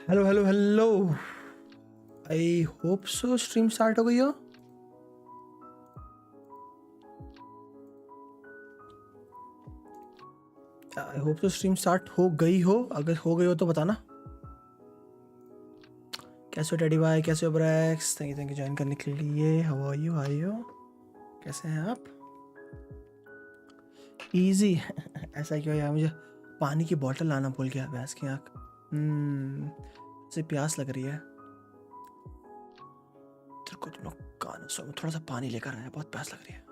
Hello hello hello, I hope so stream start हो गई हो। I hope so stream start हो गई हो। अगर हो गई हो तो बताना। कैसे हो डैडी भाई, कैसे हो ब्रैक्स? थैंक यू ज्वाइन करने के लिए। हाउ आर यू, कैसे हैं आप? इजी ऐसा क्यों यार, मुझे पानी की बोतल लाना भूल गया। भैंस की आँख से प्यास लग रही है। तेरे को तुम लोग कानों से थोड़ा सा पानी लेकर आया, बहुत प्यास लग रही है।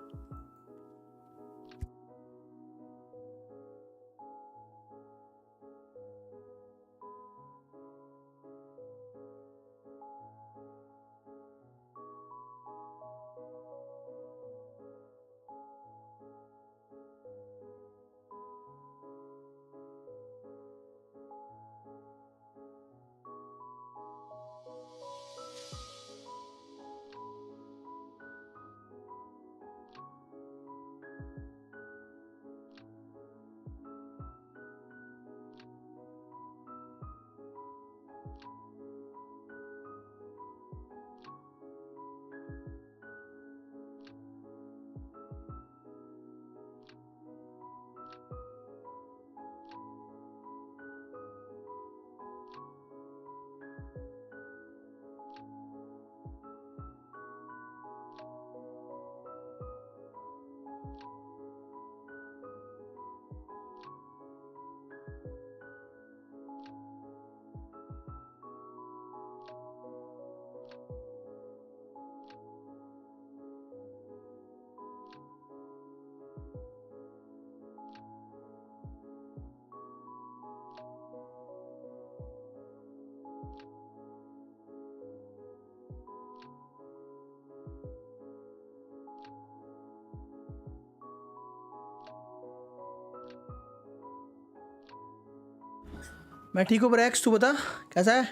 मैं ठीक हूँ ब्रैक्स, तू बता कैसा है?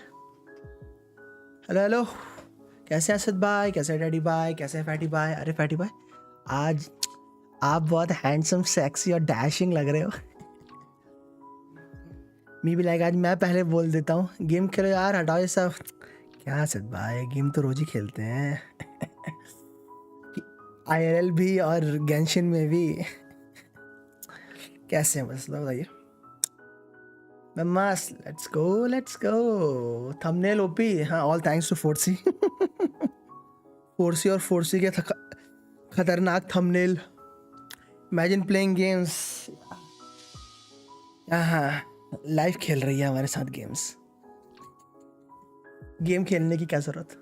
हेलो हेलो, कैसे हैं असद भाई, कैसे है डैडी भाई, कैसे है फैटी भाई? अरे फैटी भाई, आज आप बहुत हैंडसम, सेक्सी और डैशिंग लग रहे हो। मी भी लाइक, आज मैं पहले बोल देता हूँ, गेम खेलो यार, हटाओ ये सब। क्या असद भाई, गेम तो रोज ही खेलते हैं। IRL भी और गेंशिन में भी। कैसे हैं बस बताइए। मैं मस्त, लेट्स गो। थंबनेल ओपी, हाँ ऑल थैंक्स टू फोर्सी। फोर्सी और फोर्सी के खतरनाक थंबनेल। Imagine playing games. हाँ, लाइव खेल रही है हमारे साथ गेम्स। गेम खेलने की क्या जरूरत।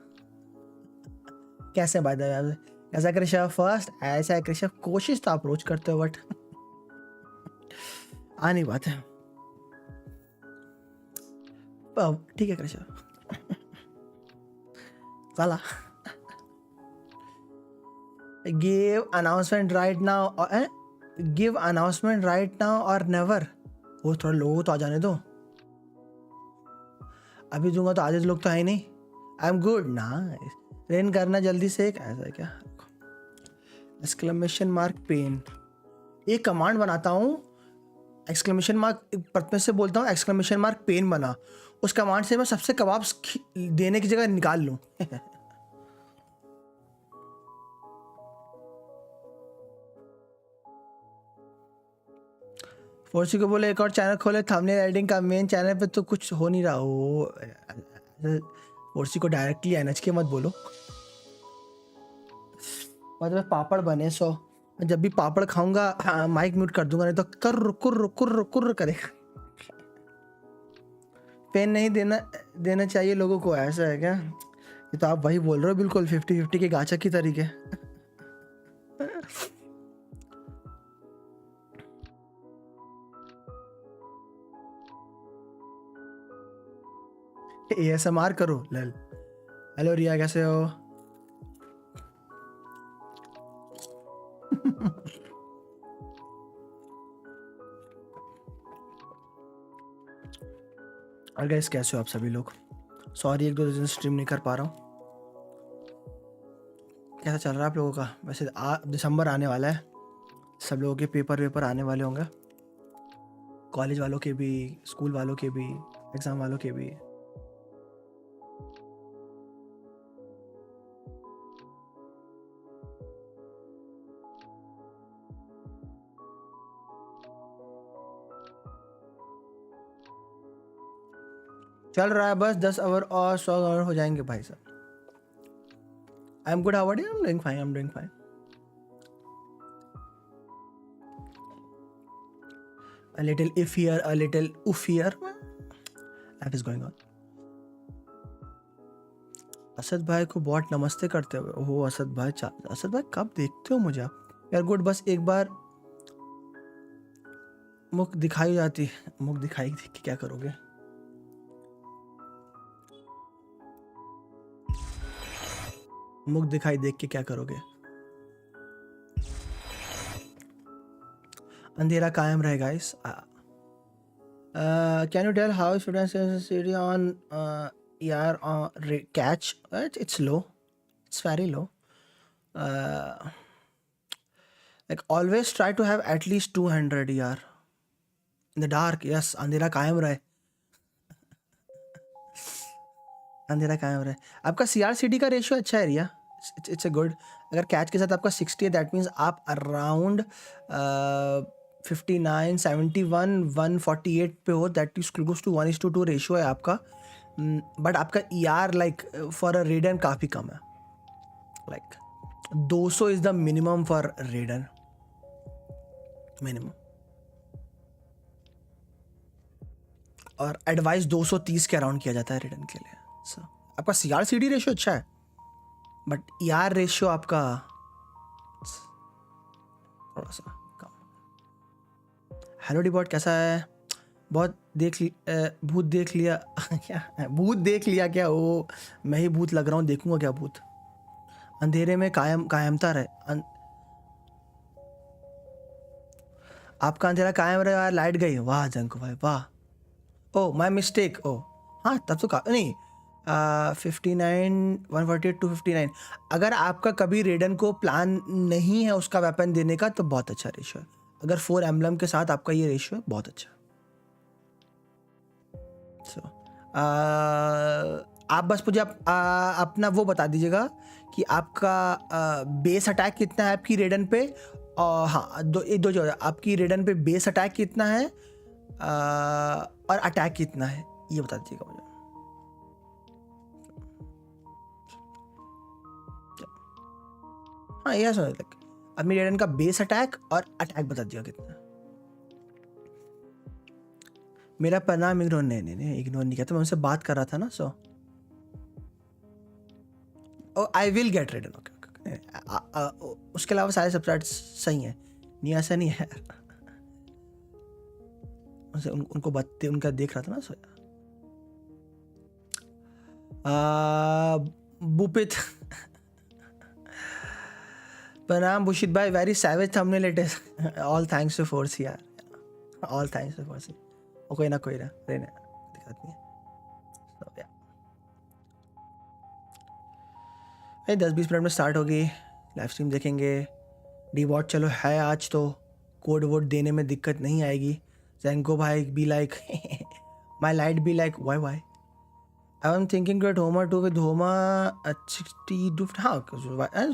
कैसे बाय द वे, ऐसा कृषा फर्स्ट, ऐसा है कृषा, कोशिश तो अप्रोच करते हो बट आ नहीं बात है। ठीक है कृषा, साला give announcement right now, give announcement right now और नेवर। वो थोड़ा लोग तो आ जाने दो, अभी दूंगा तो आधे लोग तो है नहीं। आई एम गुड ना, रेन करना जल्दी से। एक ऐसा है क्या, एक्सक्लेमेशन मार्क पेन, एक कमांड बनाता हूँ, एक्सक्लेमेशन मार्क प्रथमेश से बोलता हूँ एक्सक्लेमेशन मार्क पेन बना, उस कमांड से मैं सबसे कबाब देने की जगह निकाल लूँ। फोर्सी को बोले एक और चैनल खोले, थंबनेल एडिटिंग का। मेन चैनल पे तो कुछ हो नहीं रहा हो। फोर्सी को डायरेक्टली एनएच के मत बोलो, मतलब पापड़ बने सो, जब भी पापड़ खाऊंगा माइक म्यूट कर दूंगा, नहीं तो कर कुर्र कुर्र कुर्र करेगा। पेन नहीं देना चाहिए लोगों को, ऐसा है क्या? ये तो आप वही बोल रहे हो, बिल्कुल 50-50 के गाचा की तरीके। ASMR करो लल। हेलो रिया, कैसे हो? और गाइस कैसे हो आप सभी लोग? सॉरी एक दो दिन स्ट्रीम नहीं कर पा रहा हूँ। कैसा चल रहा है आप लोगों का? वैसे दिसंबर आने वाला है, सब लोगों के पेपर आने वाले होंगे, कॉलेज वालों के भी, स्कूल वालों के भी, एग्ज़ाम वालों के भी। चल रहा है बस 10 आवर और 100 आवर हो जाएंगे भाई साहब. I am good. How are you? I am doing fine. A little iffier, a little uffier. Life is going on. Asad भाई को बहुत नमस्ते करते हुए. ओह असद भाई, असद भाई कब देखते हो मुझे आप यार? गुड, बस एक बार मुख दिखाई जाती. मुख दिखाई देख के क्या करोगे? मुख दिखाई देख के क्या करोगे? अंधेरा कायम रहेगा. इस can you tell how students sensitivity on यार catch? It's low, it's very low. Like always try to have at least 200 यार इन द डार्क. यस, अंधेरा कायम रहे. अंधेरा कायम रहे. आपका CRCD का रेशियो अच्छा है रिया. It's a good. अगर कैच के साथ आपका 60 है, दैट मीन्स आप अराउंड 59, 71, 148 पे हो. That is close to 1:2 ratio है आपका. बट आपका ER like for a Raiden काफ़ी कम है. Like 200 is the minimum for Raiden. Minimum. और एडवाइस 230 के अराउंड किया जाता है रेडन के लिए. सो आपका CRCD रेशियो अच्छा है, बट ER रेशियो आपका थोड़ा सा कम. हेलो डीबॉट, कैसा है? बहुत भूत देख लिया. क्या भूत देख लिया क्या? वो मैं ही भूत लग रहा हूँ? देखूंगा क्या भूत? अंधेरे में कायमता रहे. आपका अंधेरा कायम रहे यार. लाइट गई. वाह जंको भाई वाह. ओ माई मिस्टेक. ओ हाँ, तब तो नहीं. 59, 148 to 59. अगर आपका कभी रेडन को प्लान नहीं है उसका वेपन देने का, तो बहुत अच्छा रेशियो है. अगर 4 एम्बलम के साथ आपका ये रेशियो है, बहुत अच्छा. सो आप बस मुझे अपना वो बता दीजिएगा कि आपका बेस अटैक कितना है आपकी रेडन पे. और हाँ, दो जो आपकी रेडन पे बेस अटैक कितना है और अटैक कितना है, ये बता दीजिएगा मुझे. हाँ यह समझ लग. अपनी रेडन का बेस अटैक और अटैक बता दिया कितना. मेरा प्रणाम. इग्नोर नहीं इग्नोर नहीं किया. तो मैं उनसे बात कर रहा था ना. So I will get Raiden. Okay. उसके अलावा सारे सबसेट सही हैं. नहीं ऐसा नहीं है. उनको बात उनका देख रहा था ना. सो बुपित प्रणाम भूषित भाई. Very savage thumbnail it is. All thanks to force यार. All thanks to force. कोई ना दिक्कत नहीं है. भाई 10-20 मिनट में स्टार्ट होगी. लाइव स्ट्रीम देखेंगे. डीबॉट चलो है आज, तो कोड वोड देने में दिक्कत नहीं आएगी. जैनको भाई be like my light be like why. I am thinking to at Homa to with Homa at 60 do. हाँ,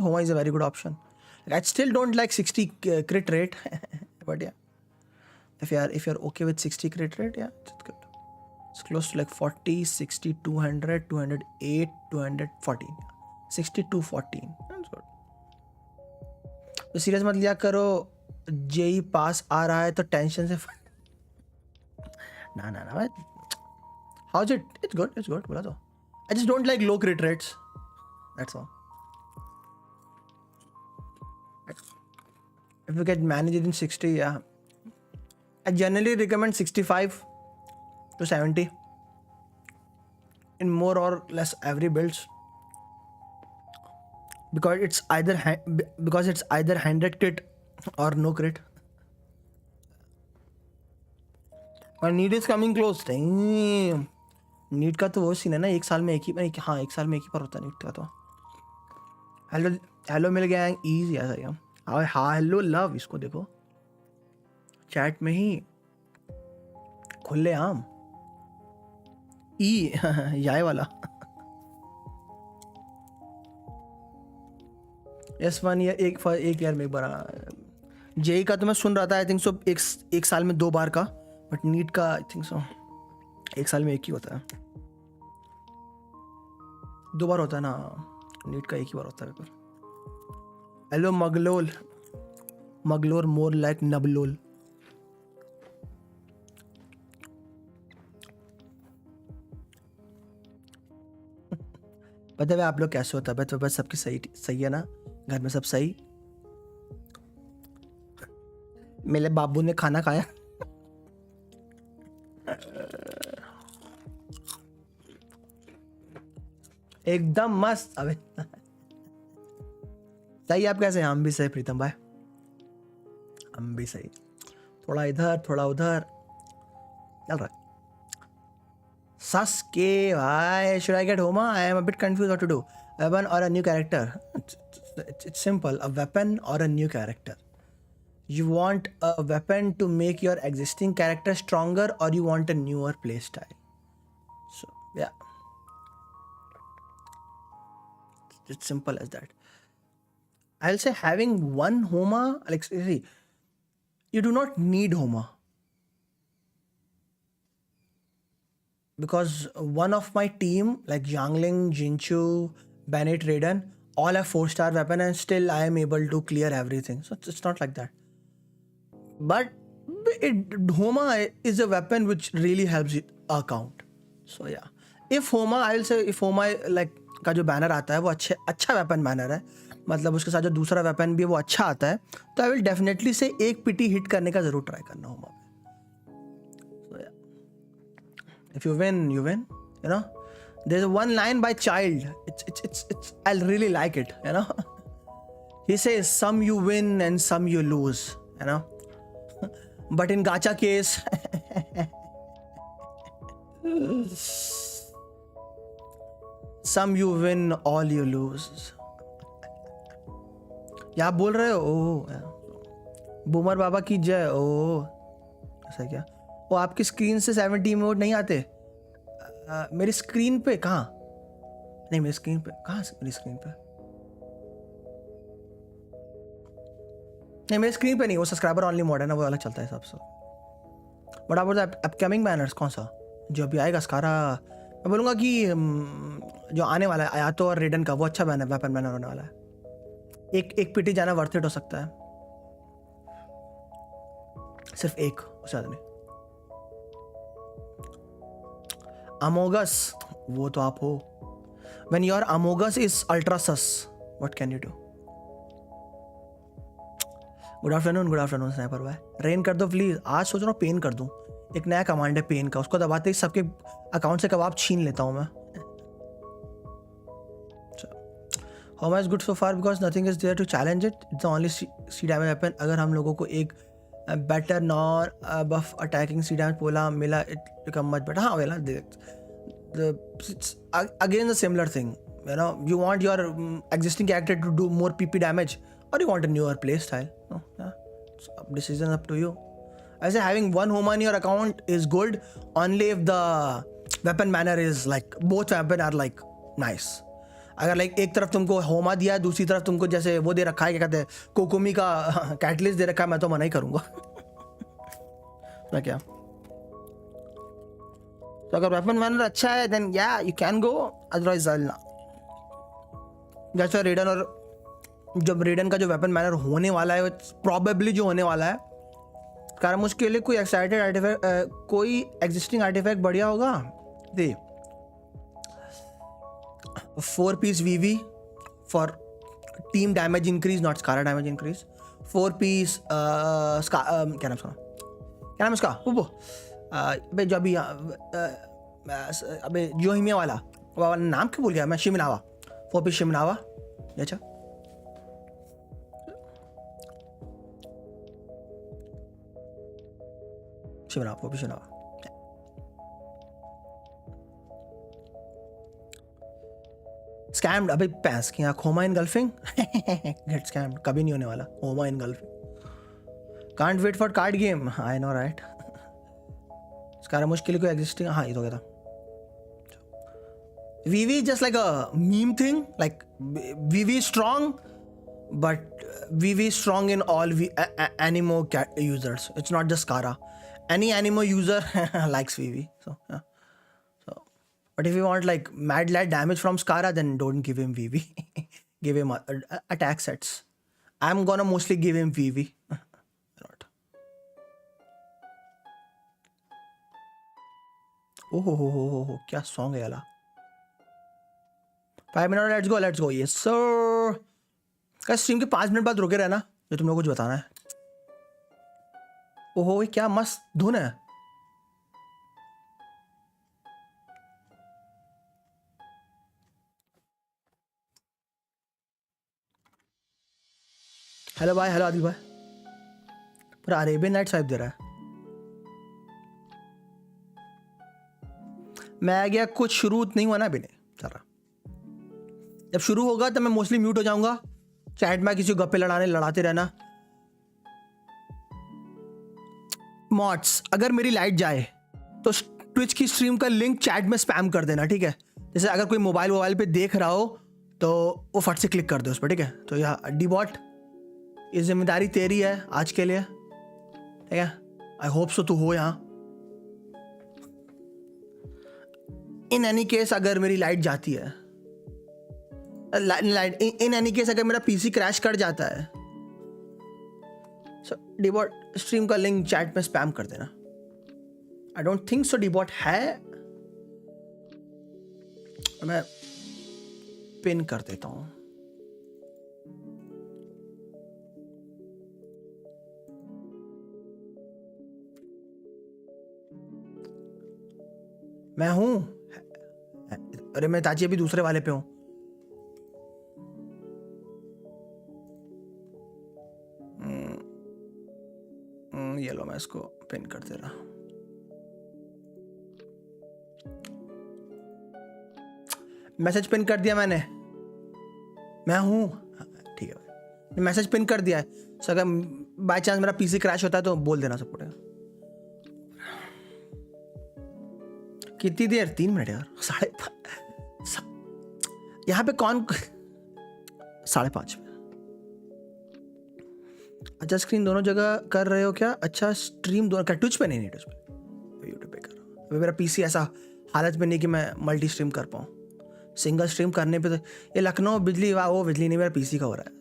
Homa is a very good option. I still don't like 60 crit rate, but yeah, if you're okay with 60 crit rate, yeah, it's good. It's close to like 40, 60, 200, 208, 214, 60, 214. That's good. तो serious मत लिया करो. JEE पास आ रहा है तो tension से ना. How's it? It's good. बोला तो. I just don't like low crit rates. That's all. If you can manage it in 60, yeah. I generally recommend 65 to 70 in more or less every builds, because it's either 100 crit or no crit. और need is coming close. Need का तो वो scene है ना, एक साल में एक ही बार होता है नीड का. तो हेलो मिल गया. ईजी है सही. हाँ हेलो लव. इसको देखो चैट में ही खुले आम याय वाला. यस 1 ईयर एक ईयर में एक बार. जेई का तो मैं सुन रहा था, आई थिंक सो एक साल में 2 बार का. बट नीट का आई थिंक सो 1 साल में एक ही होता है. 2 बार होता है ना, नीट का एक ही बार होता है पेपर. हेलो मगलोल, मगलोर मोर लाइक नबलोल. पता है आप लोग कैसे हो, तबियत वबियत सबकी सही है ना, घर में सब सही. मेरे बाबू ने खाना खाया. एकदम मस्त. अबे सही. आप कैसे हैं? हम भी सही प्रीतम भाई, हम भी सही. थोड़ा इधर थोड़ा उधर चल रहा है. Sasuke, why should I get Homa? I am a bit confused what to do. Weapon or a new character? It's simple. A weapon or a new character. You want a weapon to make your existing character stronger, or you want a newer playstyle? So yeah, it's simple as that. I'll say having one Homa, like see, you do not need Homa. Because one of my team, like Jiangling, Jinchu, Bennett, Raiden, all have 4-star weapon and still I am able to clear everything. So it's not like that. But Homa is a weapon which really helps account. So yeah. If Homa, I will say if Homa like का जो banner आता है वो अच्छा weapon banner है, मतलब उसके साथ जो दूसरा वेपन भी है वो अच्छा आता है, तो आई विल डेफिनेटली से एक पिटी हिट करने का जरूर ट्राई करना होगा. If you win, you win. You know, there's one line by Child. It's. I really like it. You know, he says, "Some you win and some you lose." You know, but in gacha case, some you win, all you lose. या आप बोल रहे हो ओ boomer बाबा की जय. ओ ऐसा क्या? वो आपकी स्क्रीन से 70 मोड नहीं आते? मेरी स्क्रीन पे कहाँ? नहीं, मेरी स्क्रीन पे कहाँ? मेरी स्क्रीन पे नहीं, मेरी स्क्रीन पे नहीं. वो सब्सक्राइबर ऑनली मोड है ना, वो अलग चलता है सबसे. बट आप बोलते अपकमिंग बैनर्स कौन सा जो अभी आएगा? स्कारा. मैं बोलूँगा कि जो आने वाला है आयातो और रेडन का, वो अच्छा बैनर वेपन बैनर होने वाला है. एक पीटी जाना वर्थ इट हो सकता है. सिर्फ एक, उससे ज़्यादा नहीं. Amogus, वो तो आप हो. When your Amogus is ultra sus, what can you do? Good afternoon snapper भाई. रेन कर दो प्लीज. आज सोच रहा हूँ पेन कर दूँ. एक नया कमांड है पेन का, उसको दबाते ही सबके अकाउंट से कबाब छीन लेता हूँ मैं. How much good so far because nothing is there to challenge it. It's the only C damage weapon. अगर हम लोगों को एक better non buff attacking C damage पोला मिला, it become much better. हाँ वेला it's again a similar thing. You know, you want your existing character to do more PP damage, or you want a newer play style. No, yeah, it's decision up to you. I say having one Homa in your account is good only if the weapon manner is like both weapon are like nice. अगर like एक तरफ तुमको होमा दिया, दूसरी तरफ तुमको जैसे वो दे रखा है, क्या कहते हैं, कोकोमी का कैटलिस्ट दे रखा है, मैं तो मना ही करूँगा. क्या तो अगर वेपन मैनर अच्छा है देन या यू कैन गो, अदरवाइज ना. जैसे रेडन, और जब रेडन का जो वेपन मैनर होने वाला है प्रॉबेबली जो होने वाला है, कारण उसके लिए कोई एक्साइटेड आर्टिफैक्ट, कोई एग्जिस्टिंग आर्टिफैक्ट बढ़िया होगा. दे 4-piece VV for team damage increase, not Scara damage increase. 4-piece क्या नाम उसका अबे जो अभी अबे जो हिमे वाला नाम क्यों भूल गया मैं, शिमनावा. 4-piece शिमनावा. अच्छा शिमनावा 4-piece शिमनावा. स्कैम्ड, अबे पैंस की आँख. होमा इनगल्फिंग गेट स्कैम्ड. कभी नहीं होने वाला Homa engulfing. Can't wait for card game. I know right. इसका मुश्किल कोई एग्जिस्टिंग. हाँ ये तो कहता VV just like a meme thing, like VV strong, but VV strong in all animo users. It's not just Kara. Any animo user likes VV. So yeah. So But if you want like mad light damage from Skara, then don't give him VV. Give him attack sets. I'm gonna mostly give him VV. Not. Oh, क्या song है याला? 5 minutes, let's go. Yes sir. क्या stream के 5 minute बाद रुके रहना, जो तुम लोग कुछ बताना है. ओहो, क्या मस्त धुन है. हेलो भाई, हेलो आदिल भाई. पूरा अरेबियन नाइट्स वाइब दे रहा है. मैं गया, कुछ शुरू नहीं हुआ ना अभी. नहीं सारा जब शुरू होगा तब मैं मोस्टली म्यूट हो जाऊंगा. चैट में किसी को गप्पे लड़ाते रहना. मॉड्स, अगर मेरी लाइट जाए तो ट्विच की स्ट्रीम का लिंक चैट में स्पैम कर देना, ठीक है. जैसे अगर कोई मोबाइल पे देख रहा हो तो वो फट से क्लिक कर दो उस पर, ठीक है. तो यह डीबॉट, ये जिम्मेदारी तेरी है आज के लिए, ठीक है. आई होप सो तू हो यहाँ. इन एनी केस अगर मेरी लाइट जाती है, इन एनी केस अगर मेरा पीसी क्रैश कर जाता है, सो डीबॉट स्ट्रीम का लिंक चैट में स्पैम कर देना. I don't think so Dbot है. मैं पिन कर देता हूं. मैं हूं. अरे मैं ताजी अभी दूसरे वाले पे हूं. ये लो, मैं इसको पिन कर दे रहा. मैसेज पिन कर दिया मैंने. मैं हूं, ठीक है. मैसेज पिन कर दिया है. सो अगर बाय चांस मेरा पीसी क्रैश होता है तो बोल देना सब पड़ेगा. कितनी देर? 3 मिनट यार. यहाँ पे कौन 5:30 में. अच्छा, स्क्रीन दोनों जगह कर रहे हो क्या? अच्छा, स्ट्रीम दोनों का ट्विच पे नहीं, ट्विच पे, यूट्यूब पे कर रहा हूँ. अभी मेरा पीसी ऐसा हालत में नहीं कि मैं मल्टी स्ट्रीम कर पाऊँ. सिंगल स्ट्रीम करने पे तो ये लखनऊ बिजली, वाह वो बिजली नहीं, मेरा पीसी का हो रहा है.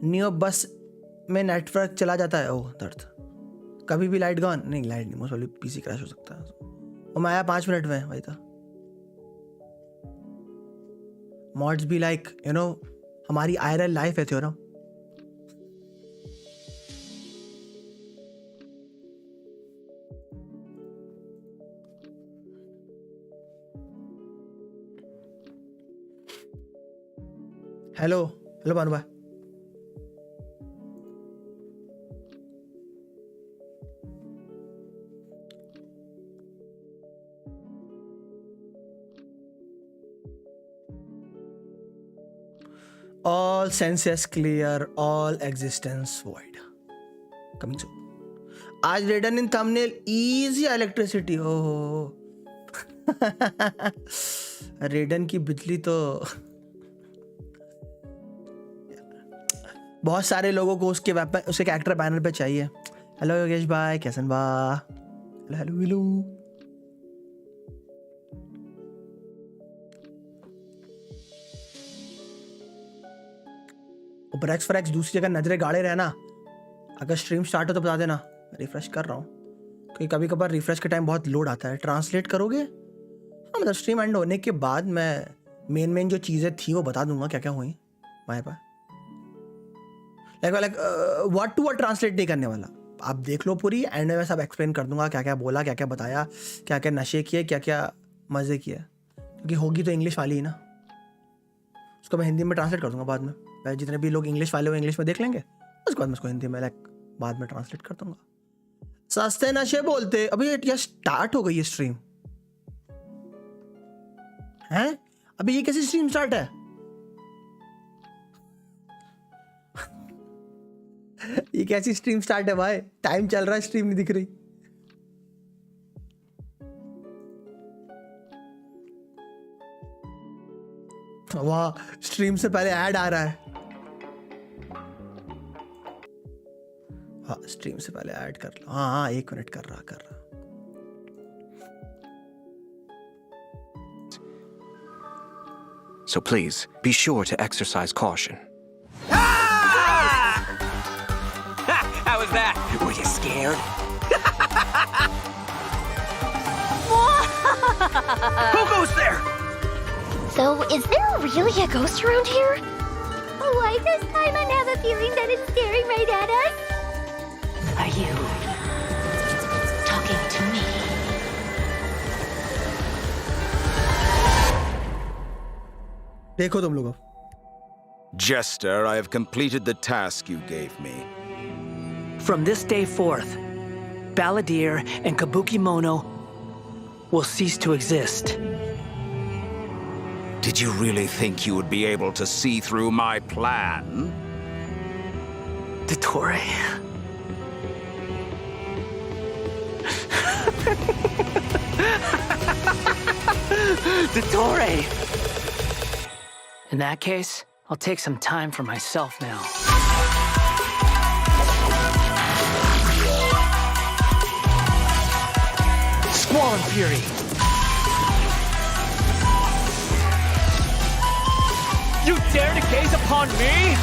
नियो बस में नेटवर्क चला जाता है. ओह दर्द. कभी भी लाइट गॉन नहीं, लाइट नहीं, मोस्ट पीसी क्रैश हो सकता है. वो मैं आया 5 मिनट में, वही था. मॉड्स भी लाइक यू नो हमारी आयरल लाइफ है थ्योरम. हेलो हेलो भानु भाई. All senses clear, all existence void. Coming soon. आज रेडन इन थंबनेल easy electricity. हो रेडन की बिजली तो बहुत सारे लोगों को उसके कैरेक्टर बैनर पे चाहिए. हेलो योगेश भाई, कैसन बा? Hello hello hello. Breaks for X दूसरी जगह नजरें गाड़े रहना. अगर स्ट्रीम स्टार्ट हो तो बता देना. रिफ्रेश कर रहा हूँ क्योंकि कभी कभार रिफ्रेश के टाइम बहुत लोड आता है. ट्रांसलेट करोगे? हाँ, मतलब स्ट्रीम एंड होने के बाद मैं मेन जो चीज़ें थी वो बता दूंगा क्या क्या हुई हमारे पास. Like word to word translate नहीं करने वाला. आप देख लो पूरी, एंड में मैं सब एक्सप्लेन कर दूंगा क्या क्या बोला, क्या क्या बताया, क्या क्या नशे किए, क्या क्या मज़े किए. क्योंकि होगी तो इंग्लिश वाली ही ना, उसको मैं हिंदी में ट्रांसलेट कर दूंगा बाद में. जितने भी लोग इंग्लिश वाले वो इंग्लिश में देख लेंगे, उसके बाद मैं उसको हिंदी में लाइक बाद में ट्रांसलेट कर दूंगा. सस्ते नशे बोलते. अभी ये स्टार्ट हो गई है स्ट्रीम हैं? अभी ये कैसी स्ट्रीम स्टार्ट है? ये कैसी स्ट्रीम स्टार्ट है भाई? टाइम चल रहा है, स्ट्रीम नहीं दिख रही. वाह, स्ट्रीम से पहले ऐड आ रहा है. हाँ, स्ट्रीम से पहले ऐड कर लो. हाँ 1 मिनट कर रहा. So please, be sure to exercise caution. Ah! How was that? Were you scared? Who goes there? So, is there really a ghost around here? Why does Paimon have a feeling that it's staring right at us? Are you talking to me? देखो तुम लोगों. Jester, I have completed the task you gave me. From this day forth, Balladeer and Kabukimono will cease to exist. Did you really think you would be able to see through my plan? Dottore. Dottore! In that case, I'll take some time for myself now. Squall and Fury! You dare to gaze upon me?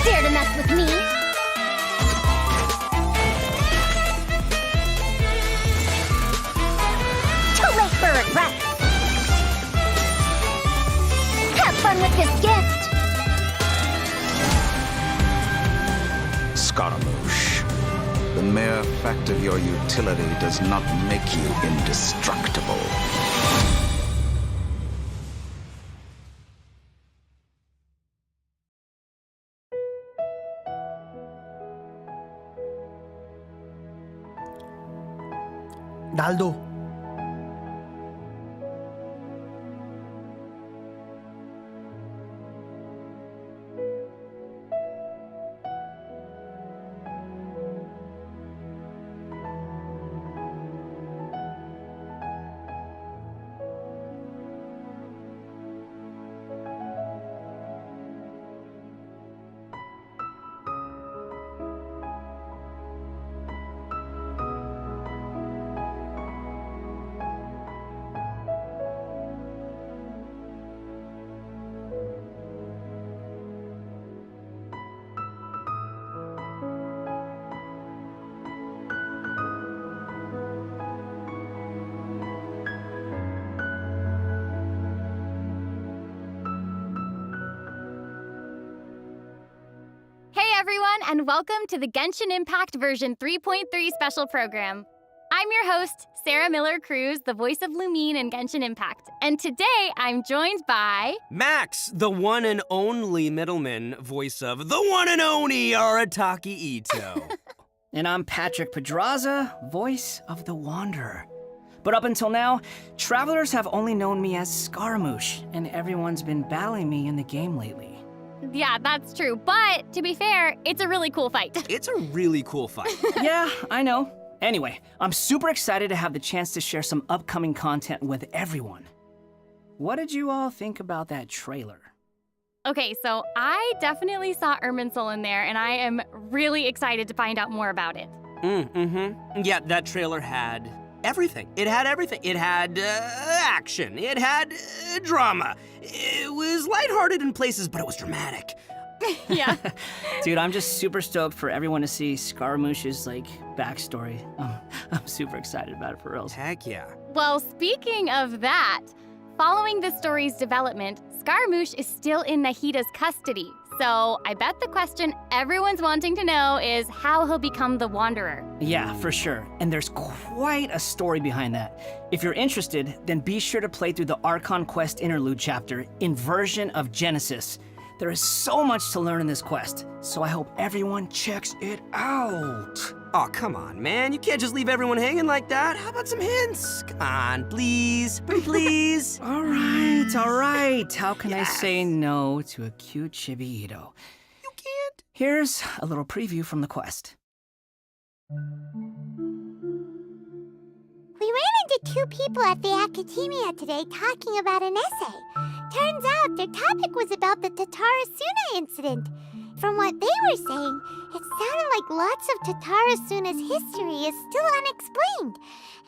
Dare to mess with me? Too late for regret. Have fun with this gift. Scaramouche, the mere fact of your utility does not make you indestructible. डाल दो. Hey everyone, and welcome to the Genshin Impact version 3.3 special program. I'm your host, Sarah Miller-Cruz, the voice of Lumine in Genshin Impact. And today I'm joined by... Max, the one and only middleman, voice of the one and only Arataki Ito. And I'm Patrick Pedraza, voice of the Wanderer. But up until now, travelers have only known me as Scaramouche, and everyone's been battling me in the game lately. Yeah, that's true. But to be fair, it's a really cool fight. It's a really cool fight. Yeah, I know. Anyway, I'm super excited to have the chance to share some upcoming content with everyone. What did you all think about that trailer? Okay, so I definitely saw Irminsul in there, and I am really excited to find out more about it. Yeah, that trailer had everything. It had everything. It had action. It had drama. It was lighthearted in places, but it was dramatic. Yeah. Dude, I'm just super stoked for everyone to see Scaramouche's, backstory. I'm super excited about it, for reals. Heck yeah. Well, speaking of that, following the story's development, Scaramouche is still in Nahida's custody. So I bet the question everyone's wanting to know is how he'll become the Wanderer. Yeah, for sure. And there's quite a story behind that. If you're interested, then be sure to play through the Archon Quest Interlude chapter, Inversion of Genesis. There is so much to learn in this quest, so I hope everyone checks it out. Oh, come on, man. You can't just leave everyone hanging like that. How about some hints? Come on, please. Please. All right. How can I say no to a cute chibi Ito? You can't. Here's a little preview from the quest. We ran into two people at the academia today talking about an essay. Turns out their topic was about the Tatarasuna incident. From what they were saying, it sounded like lots of Tatara Suna's history is still unexplained.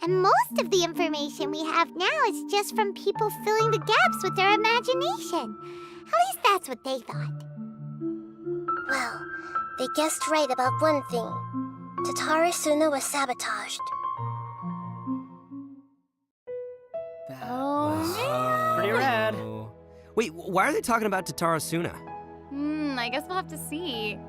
And most of the information we have now is just from people filling the gaps with their imagination. At least that's what they thought. Well, they guessed right about one thing. Tatara Suna was sabotaged. Pretty rad. Wait, why are they talking about Tatara Suna? I guess we'll have to see.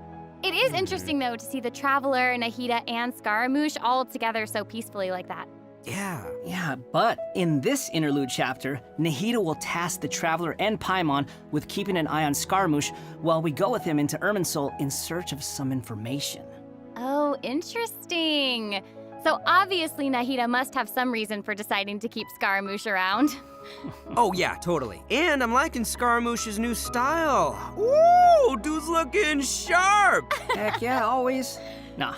It is interesting, though, to see the Traveler, Nahida, and Scaramouche all together so peacefully like that. Yeah, but in this interlude chapter, Nahida will task the Traveler and Paimon with keeping an eye on Scaramouche while we go with him into Irminsul in search of some information. Oh, interesting. So obviously Nahida must have some reason for deciding to keep Scaramouche around. Oh yeah, totally. And I'm liking Scaramouche's new style. Ooh, dude's looking sharp. Heck yeah, always. Nah,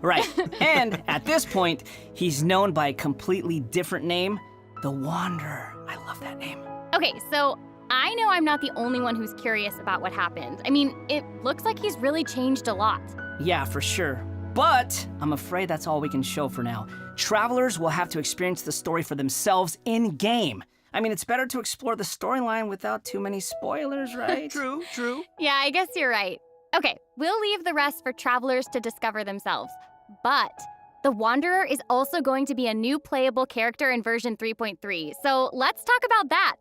right. And at this point, he's known by a completely different name, the Wanderer. I love that name. Okay, so I know I'm not the only one who's curious about what happened. I mean, it looks like he's really changed a lot. Yeah, for sure. But I'm afraid that's all we can show for now. Travelers will have to experience the story for themselves in-game. I mean, it's better to explore the storyline without too many spoilers, right? True. Yeah, I guess you're right. Okay, we'll leave the rest for travelers to discover themselves. But the Wanderer is also going to be a new playable character in version 3.3, so let's talk about that.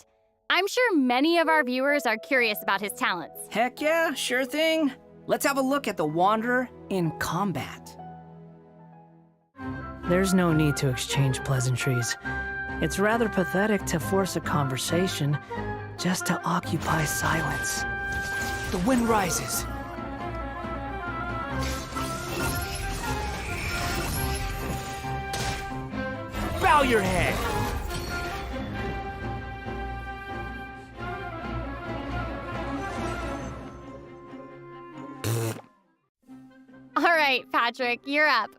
I'm sure many of our viewers are curious about his talents. Heck yeah, sure thing. Let's have a look at the Wanderer in combat. There's no need to exchange pleasantries. It's rather pathetic to force a conversation just to occupy silence. The wind rises. Bow your head. All right, Patrick, you're up.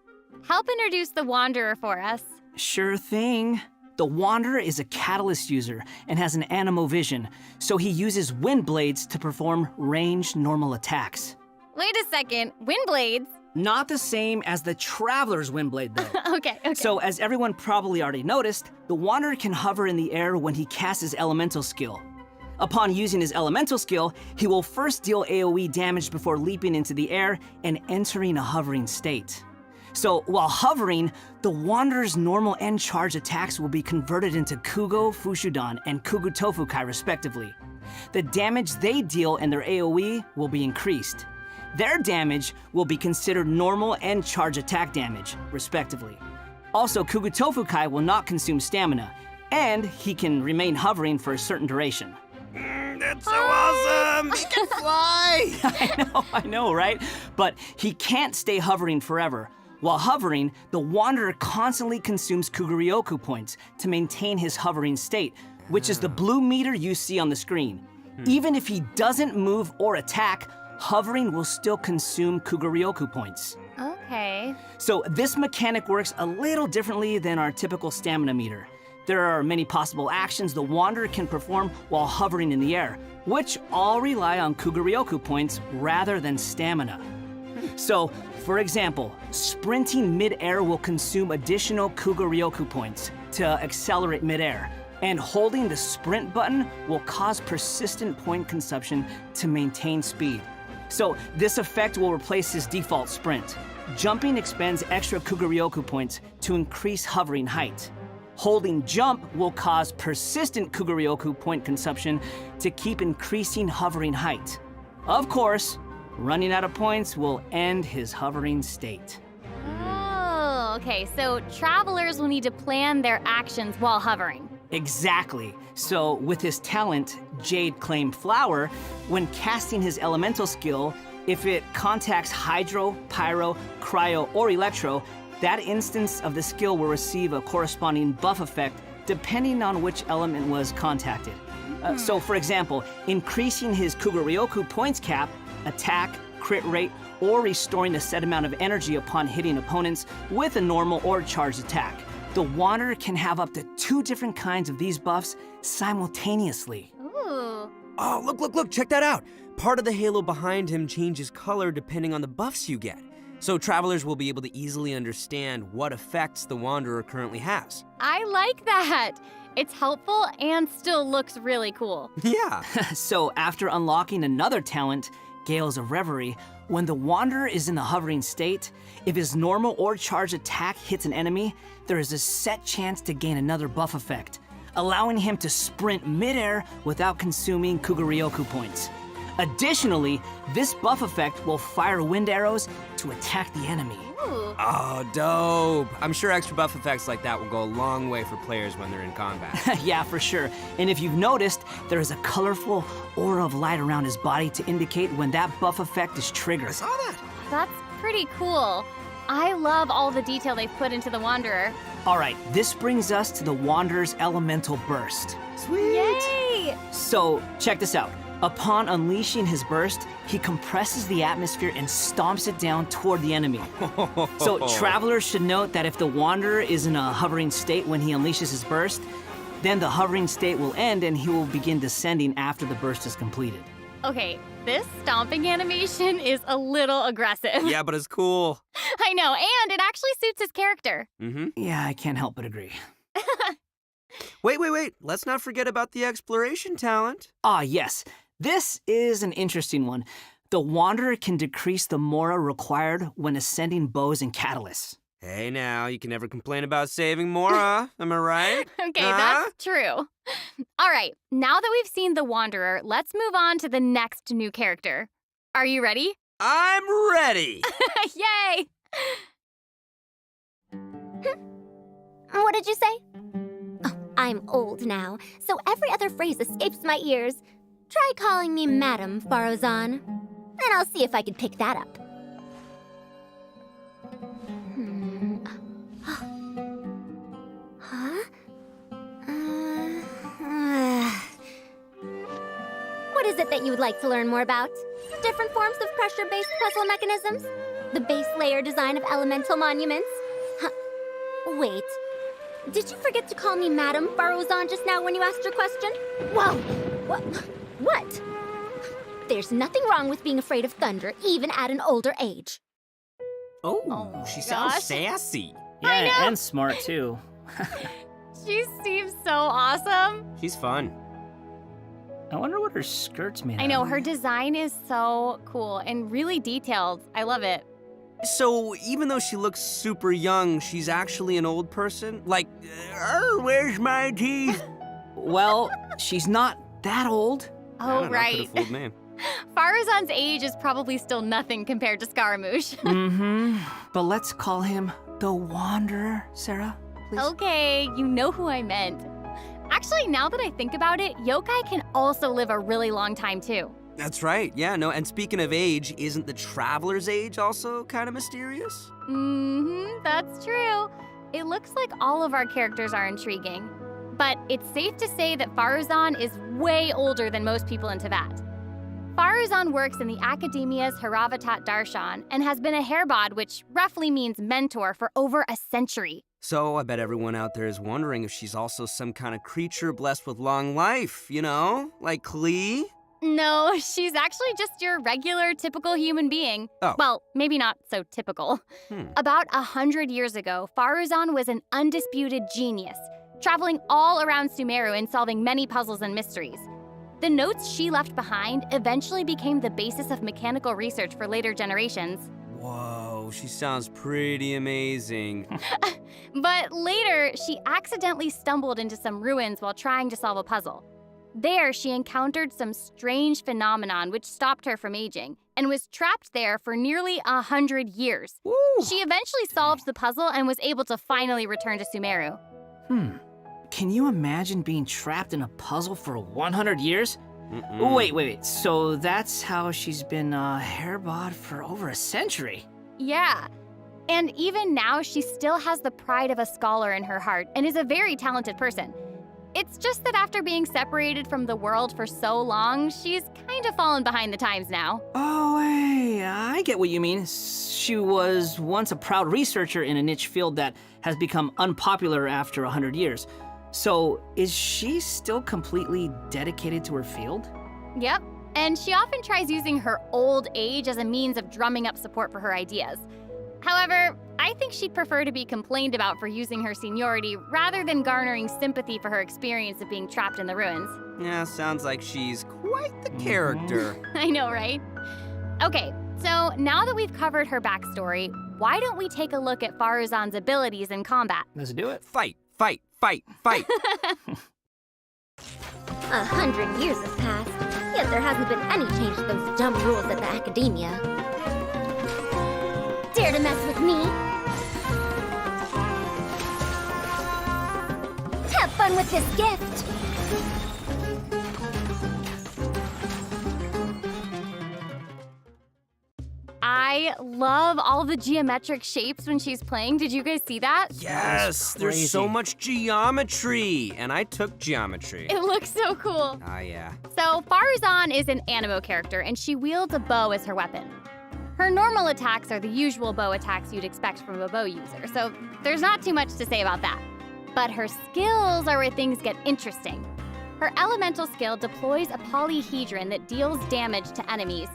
Help introduce the Wanderer for us. Sure thing. The Wanderer is a catalyst user and has an animo vision, so he uses wind blades to perform ranged normal attacks. Wait a second, wind blades? Not the same as the Traveler's wind blade, though. Okay. So, as everyone probably already noticed, the Wanderer can hover in the air when he casts his elemental skill. Upon using his elemental skill, he will first deal AoE damage before leaping into the air and entering a hovering state. So, while hovering, the Wanderer's normal and charge attacks will be converted into Kugo Fushudan and Kugu Tofukai respectively. The damage they deal and their AoE will be increased. Their damage will be considered normal and charge attack damage, respectively. Also, Kugu Tofukai will not consume stamina, and he can remain hovering for a certain duration. That's so awesome! He can fly! I know, right? But he can't stay hovering forever. While hovering, the Wanderer constantly consumes Kuguryoku points to maintain his hovering state, which is the blue meter you see on the screen. Even if he doesn't move or attack, hovering will still consume Kuguryoku points. Okay. So this mechanic works a little differently than our typical stamina meter. There are many possible actions the Wanderer can perform while hovering in the air, which all rely on Kuguryoku points rather than stamina. So, for example, sprinting mid-air will consume additional Kuguryoku points to accelerate mid-air, and holding the sprint button will cause persistent point consumption to maintain speed. So this effect will replace his default sprint. Jumping expends extra Kuguryoku points to increase hovering height. Holding jump will cause persistent Kuguryoku point consumption to keep increasing hovering height. Of course, running out of points will end his hovering state. Oh, okay. So travelers will need to plan their actions while hovering. Exactly. So with his talent, Jade Claim Flower, when casting his elemental skill, if it contacts Hydro, Pyro, Cryo, or Electro, that instance of the skill will receive a corresponding buff effect depending on which element was contacted. So for example, increasing his Kuguryoku points cap, attack, crit rate, or restoring a set amount of energy upon hitting opponents with a normal or charged attack. The Wanderer can have up to 2 different kinds of these buffs simultaneously. Ooh. Oh, look, check that out. part of the halo behind him changes color depending on the buffs you get. So travelers will be able to easily understand what effects the Wanderer currently has. I like that. It's helpful and still looks really cool. Yeah. So after unlocking another talent, Gales of Reverie, when the Wanderer is in the hovering state, if his normal or charged attack hits an enemy, there is a set chance to gain another buff effect, allowing him to sprint midair without consuming Kugaryoku points. Additionally, this buff effect will fire wind arrows to attack the enemy. Ooh. Oh, dope. I'm sure extra buff effects like that will go a long way for players when they're in combat. Yeah, for sure. And if you've noticed, there is a colorful aura of light around his body to indicate when that buff effect is triggered. I saw that. That's pretty cool. I love all the detail they've put into the Wanderer. All right, this brings us to the Wanderer's Elemental Burst. Sweet. Yay! So, check this out. Upon unleashing his burst, he compresses the atmosphere and stomps it down toward the enemy. So travelers should note that if the Wanderer is in a hovering state when he unleashes his burst, then the hovering state will end and he will begin descending after the burst is completed. Okay, this stomping animation is a little aggressive. Yeah, but it's cool. I know, and it actually suits his character. Mm-hmm. Yeah, I can't help but agree. Wait. Let's not forget about the exploration talent. Ah, yes. This is an interesting one. The Wanderer can decrease the mora required when ascending bows and catalysts. Hey now, you can never complain about saving Mora, am I right? Okay, that's true. All right, now that we've seen the Wanderer, let's move on to the next new character. Are you ready? I'm ready! Yay! What did you say? Oh, I'm old now, so every other phrase escapes my ears. Try calling me Madam Farozan, and I'll see if I can pick that up. Huh? What is it that you would like to learn more about? Different forms of pressure-based puzzle mechanisms? The base layer design of elemental monuments? Huh. Wait. Did you forget to call me Madam Farozan just now when you asked your question? Whoa! What? There's nothing wrong with being afraid of thunder, even at an older age. Oh, she sounds sassy. I know. Yeah, and smart too. She seems so awesome. She's fun. I wonder what her skirt's made I out know, of. her design is so cool and really detailed. I love it. So, even though she looks super young, she's actually an old person? Like, where's my teeth? Well, she's not that old. Oh, right. Could've fooled me. Farazan's age is probably still nothing compared to Scaramouche. Mm-hmm. But let's call him the Wanderer, Sarah, please. Okay, you know who I meant. Actually, now that I think about it, yokai can also live a really long time too. That's right, yeah, no, and speaking of age, isn't the Traveler's age also kind of mysterious? Mm-hmm, that's true. It looks like all of our characters are intriguing. But it's safe to say that Faruzan is way older than most people in Tibet. Faruzan works in the Academia's Haravatat Darshan and has been a hairbod, which roughly means mentor, for over a century. So I bet everyone out there is wondering if she's also some kind of creature blessed with long life, you know? Like Klee? No, she's actually just your regular, typical human being. Oh. Well, maybe not so typical. About 100 years ago, Faruzan was an undisputed genius, traveling all around Sumeru and solving many puzzles and mysteries. The notes she left behind eventually became the basis of mechanical research for later generations. Whoa, she sounds pretty amazing. But later, she accidentally stumbled into some ruins while trying to solve a puzzle. There, she encountered some strange phenomenon which stopped her from aging, and was trapped there for nearly 100 years. Woo. She eventually solved the puzzle and was able to finally return to Sumeru. Can you imagine being trapped in a puzzle for 100 years? Wait. So that's how she's been hairbod for over a century? Yeah. And even now, she still has the pride of a scholar in her heart and is a very talented person. It's just that after being separated from the world for so long, she's kind of fallen behind the times now. Oh, hey, I get what you mean. She was once a proud researcher in a niche field that has become unpopular after 100 years. So, is she still completely dedicated to her field? Yep. and she often tries using her old age as a means of drumming up support for her ideas. However, I think she'd prefer to be complained about for using her seniority rather than garnering sympathy for her experience of being trapped in the ruins. Yeah, sounds like she's quite the character. I know, right? Okay, so now that we've covered her backstory, why don't we take a look at Faruzan's abilities in combat? Let's do it. Fight, fight, fight, fight. 100 years have passed, yet there hasn't been any change to those dumb rules at the academia. Dare to mess with me? Have fun with this gift! I love all the geometric shapes when she's playing. Did you guys see that? Yes, there's so crazy. much geometry. And I took geometry. It looks so cool. Ah, yeah. So Faruzan is an animo character, and she wields a bow as her weapon. Her normal attacks are the usual bow attacks you'd expect from a bow user, so there's not too much to say about that. But her skills are where things get interesting. Her elemental skill deploys a polyhedron that deals damage to enemies.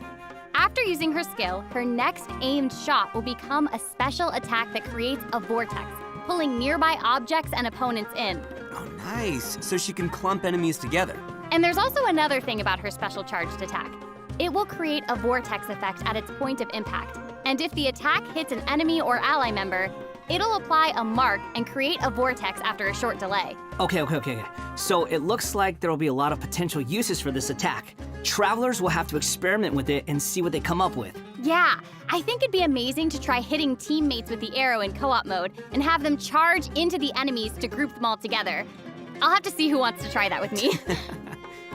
After using her skill, her next aimed shot will become a special attack that creates a vortex, pulling nearby objects and opponents in. Oh, nice. So she can clump enemies together. And there's also another thing about her special charged attack. It will create a vortex effect at its point of impact. And if the attack hits an enemy or ally member, it'll apply a mark and create a vortex after a short delay. Okay. So it looks like there will be a lot of potential uses for this attack. Travelers will have to experiment with it and see what they come up with. Yeah, I think it'd be amazing to try hitting teammates with the arrow in co-op mode and have them charge into the enemies to group them all together. I'll have to see who wants to try that with me.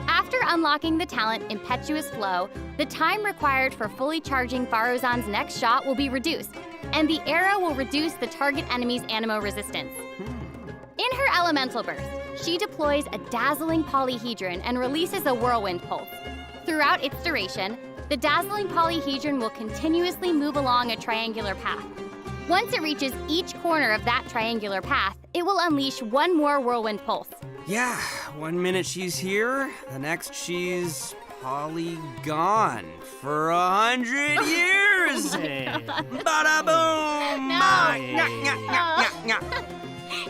After unlocking the talent Impetuous Flow, the time required for fully charging Faruzan's next shot will be reduced, and the arrow will reduce the target enemy's animo resistance. In her elemental burst, she deploys a dazzling polyhedron and releases a whirlwind pulse. Throughout its duration, the dazzling polyhedron will continuously move along a triangular path. Once it reaches each corner of that triangular path, it will unleash one more whirlwind pulse. Yeah, 1 minute she's here, the next she's gone for 100 years. Hey. Bada boom! No.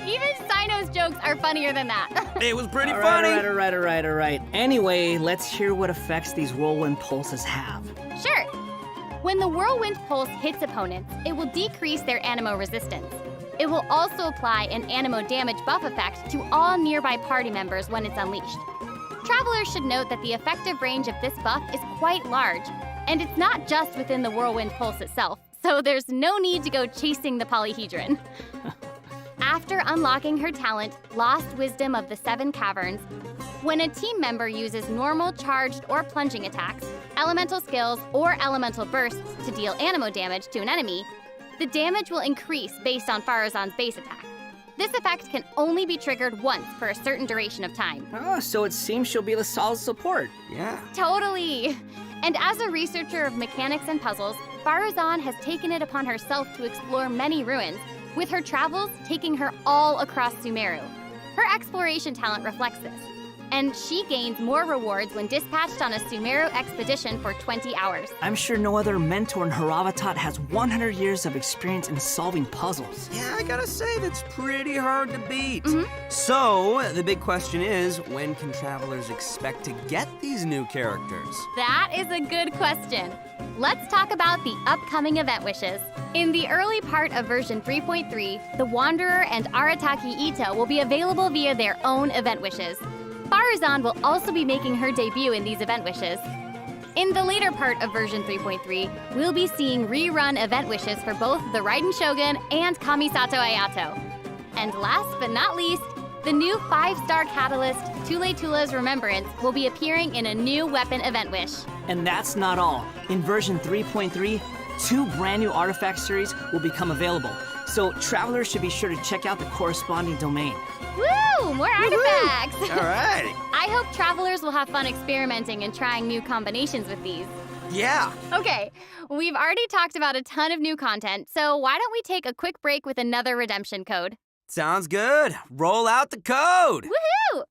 Even Sino's jokes are funnier than that. It was pretty All funny. right. Anyway, let's hear what effects these whirlwind pulses have. Sure. When the whirlwind pulse hits opponents, it will decrease their animo resistance. It will also apply an animo damage buff effect to all nearby party members when it's unleashed. Travelers should note that the effective range of this buff is quite large, and it's not just within the whirlwind pulse itself, so there's no need to go chasing the polyhedron. After unlocking her talent, Lost Wisdom of the Seven Caverns, when a team member uses normal, charged, or plunging attacks, elemental skills, or elemental bursts to deal animo damage to an enemy, the damage will increase based on Faruzan's base attack. This effect can only be triggered once for a certain duration of time. Oh, so it seems she'll be the solid support. Yeah. Totally! And as a researcher of mechanics and puzzles, Faruzan has taken it upon herself to explore many ruins, with her travels taking her all across Sumeru. Her exploration talent reflects this, and she gains more rewards when dispatched on a Sumeru expedition for 20 hours. I'm sure no other mentor in Haravatat has 100 years of experience in solving puzzles. Yeah, I gotta say, that's pretty hard to beat. So, the big question is, when can travelers expect to get these new characters? That is a good question. Let's talk about the upcoming event wishes. In the early part of version 3.3, the Wanderer and Arataki Ito will be available via their own event wishes. Faruzan will also be making her debut in these event wishes. In the later part of version 3.3, we'll be seeing rerun event wishes for both the Raiden Shogun and Kamisato Ayato. And last but not least, the new 5-star catalyst, Tule Tula's Remembrance, will be appearing in a new weapon event wish. And that's not all. In version 3.3, 2 brand new artifact series will become available. So travelers should be sure to check out the corresponding domain. Woo! More artifacts! All right. I hope travelers will have fun experimenting and trying new combinations with these. Yeah. Okay, we've already talked about a ton of new content, so why don't we take a quick break with another redemption code? Sounds good. Roll out the code. Woohoo!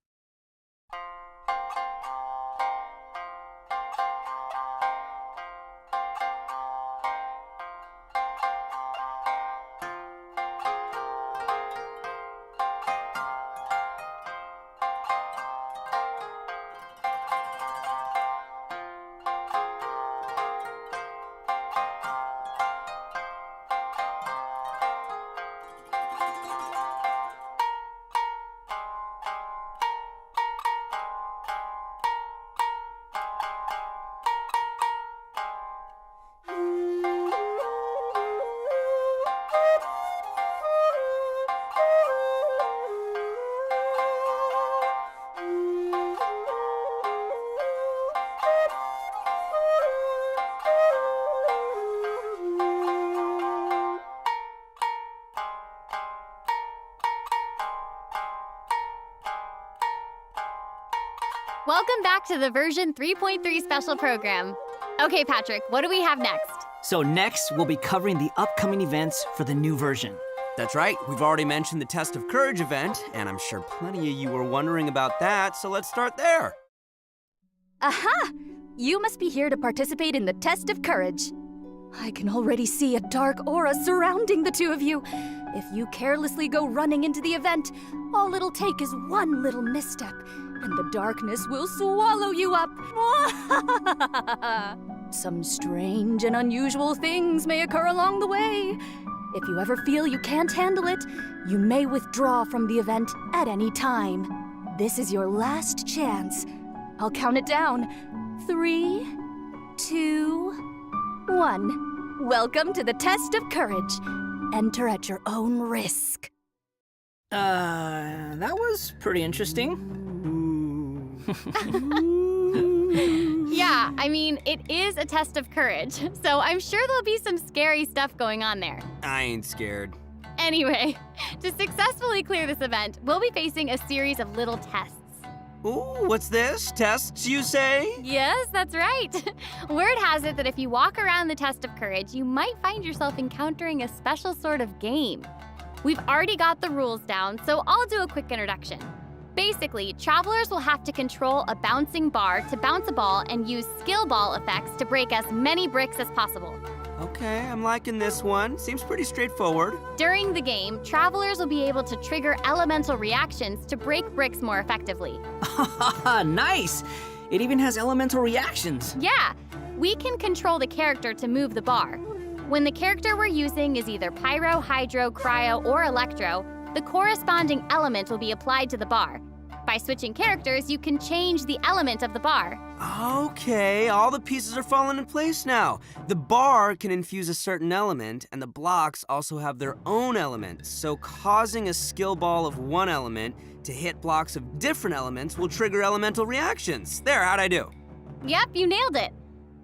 Welcome back to the version 3.3 special program. Okay, Patrick, what do we have next? So next, we'll be covering the upcoming events for the new version. That's right, we've already mentioned the Test of Courage event, and I'm sure plenty of you were wondering about that, so let's start there. Aha! You must be here to participate in the Test of Courage. I can already see a dark aura surrounding the two of you. If you carelessly go running into the event, all it'll take is one little misstep, and the darkness will swallow you up. Some strange and unusual things may occur along the way. If you ever feel you can't handle it, you may withdraw from the event at any time. This is your last chance. I'll count it down. 3, 2, 1. Welcome to the Test of Courage. Enter at your own risk. That was pretty interesting. Yeah, I mean, it is a test of courage, so I'm sure there'll be some scary stuff going on there. I ain't scared. Anyway, to successfully clear this event, we'll be facing a series of little tests. Ooh, what's this? Tests, you say? Yes, that's right. Word has it that if you walk around the test of courage, you might find yourself encountering a special sort of game. We've already got the rules down, so I'll do a quick introduction. Basically, travelers will have to control a bouncing bar to bounce a ball and use skill ball effects to break as many bricks as possible. Okay, I'm liking this one. Seems pretty straightforward. During the game, travelers will be able to trigger elemental reactions to break bricks more effectively. Nice! It even has elemental reactions. Yeah, we can control the character to move the bar. When the character we're using is either pyro, hydro, cryo, or electro, the corresponding element will be applied to the bar. By switching characters, you can change the element of the bar. Okay, all the pieces are falling in place now. The bar can infuse a certain element, and the blocks also have their own elements, so causing a skill ball of one element to hit blocks of different elements will trigger elemental reactions. There, how'd I do? Yep, you nailed it.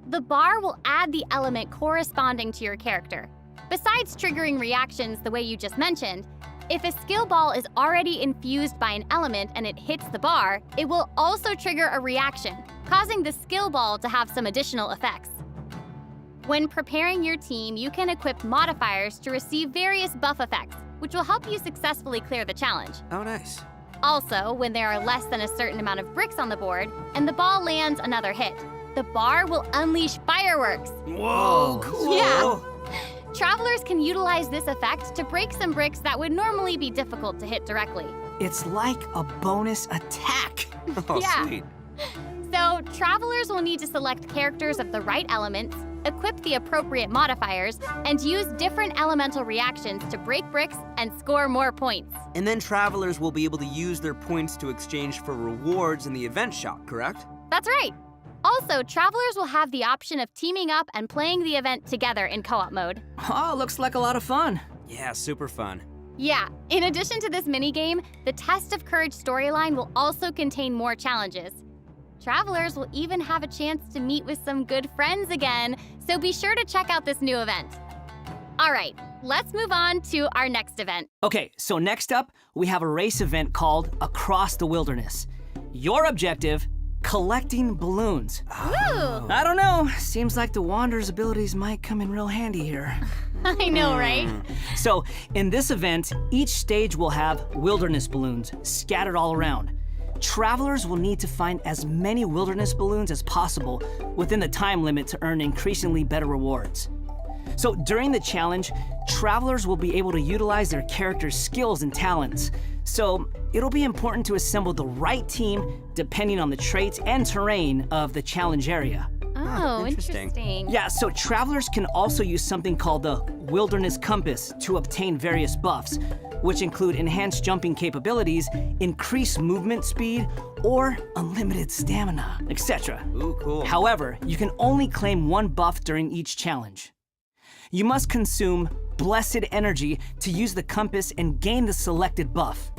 The bar will add the element corresponding to your character. Besides triggering reactions the way you just mentioned, if a skill ball is already infused by an element and it hits the bar, it will also trigger a reaction, causing the skill ball to have some additional effects. When preparing your team, you can equip modifiers to receive various buff effects, which will help you successfully clear the challenge. Oh, nice. Also, when there are less than a certain amount of bricks on the board and the ball lands another hit, the bar will unleash fireworks. Whoa, cool. Yeah. Travelers can utilize this effect to break some bricks that would normally be difficult to hit directly. It's like a bonus attack. Oh, Yeah. sweet. So, travelers will need to select characters of the right elements, equip the appropriate modifiers, and use different elemental reactions to break bricks and score more points. And then travelers will be able to use their points to exchange for rewards in the event shop, correct? That's right. Also, travelers will have the option of teaming up and playing the event together in co-op mode. Oh, looks like a lot of fun. Yeah, super fun. Yeah, in addition to this minigame, the Test of Courage storyline will also contain more challenges. Travelers will even have a chance to meet with some good friends again, so be sure to check out this new event. All right, let's move on to our next event. Okay, so next up, we have a race event called Across the Wilderness. Your objective, collecting balloons. Woo! I don't know, seems like the Wanderer's abilities might come in real handy here. I know, right? So, in this event, each stage will have wilderness balloons scattered all around. Travelers will need to find as many wilderness balloons as possible within the time limit to earn increasingly better rewards. So during the challenge, travelers will be able to utilize their character's skills and talents. So it'll be important to assemble the right team depending on the traits and terrain of the challenge area. Oh, interesting. interesting. Yeah, so travelers can also use something called the Wilderness Compass to obtain various buffs, which include enhanced jumping capabilities, increased movement speed, or unlimited stamina, etc. Ooh, cool. However, you can only claim one buff during each challenge. You must consume Blessed Energy to use the compass and gain the selected buff.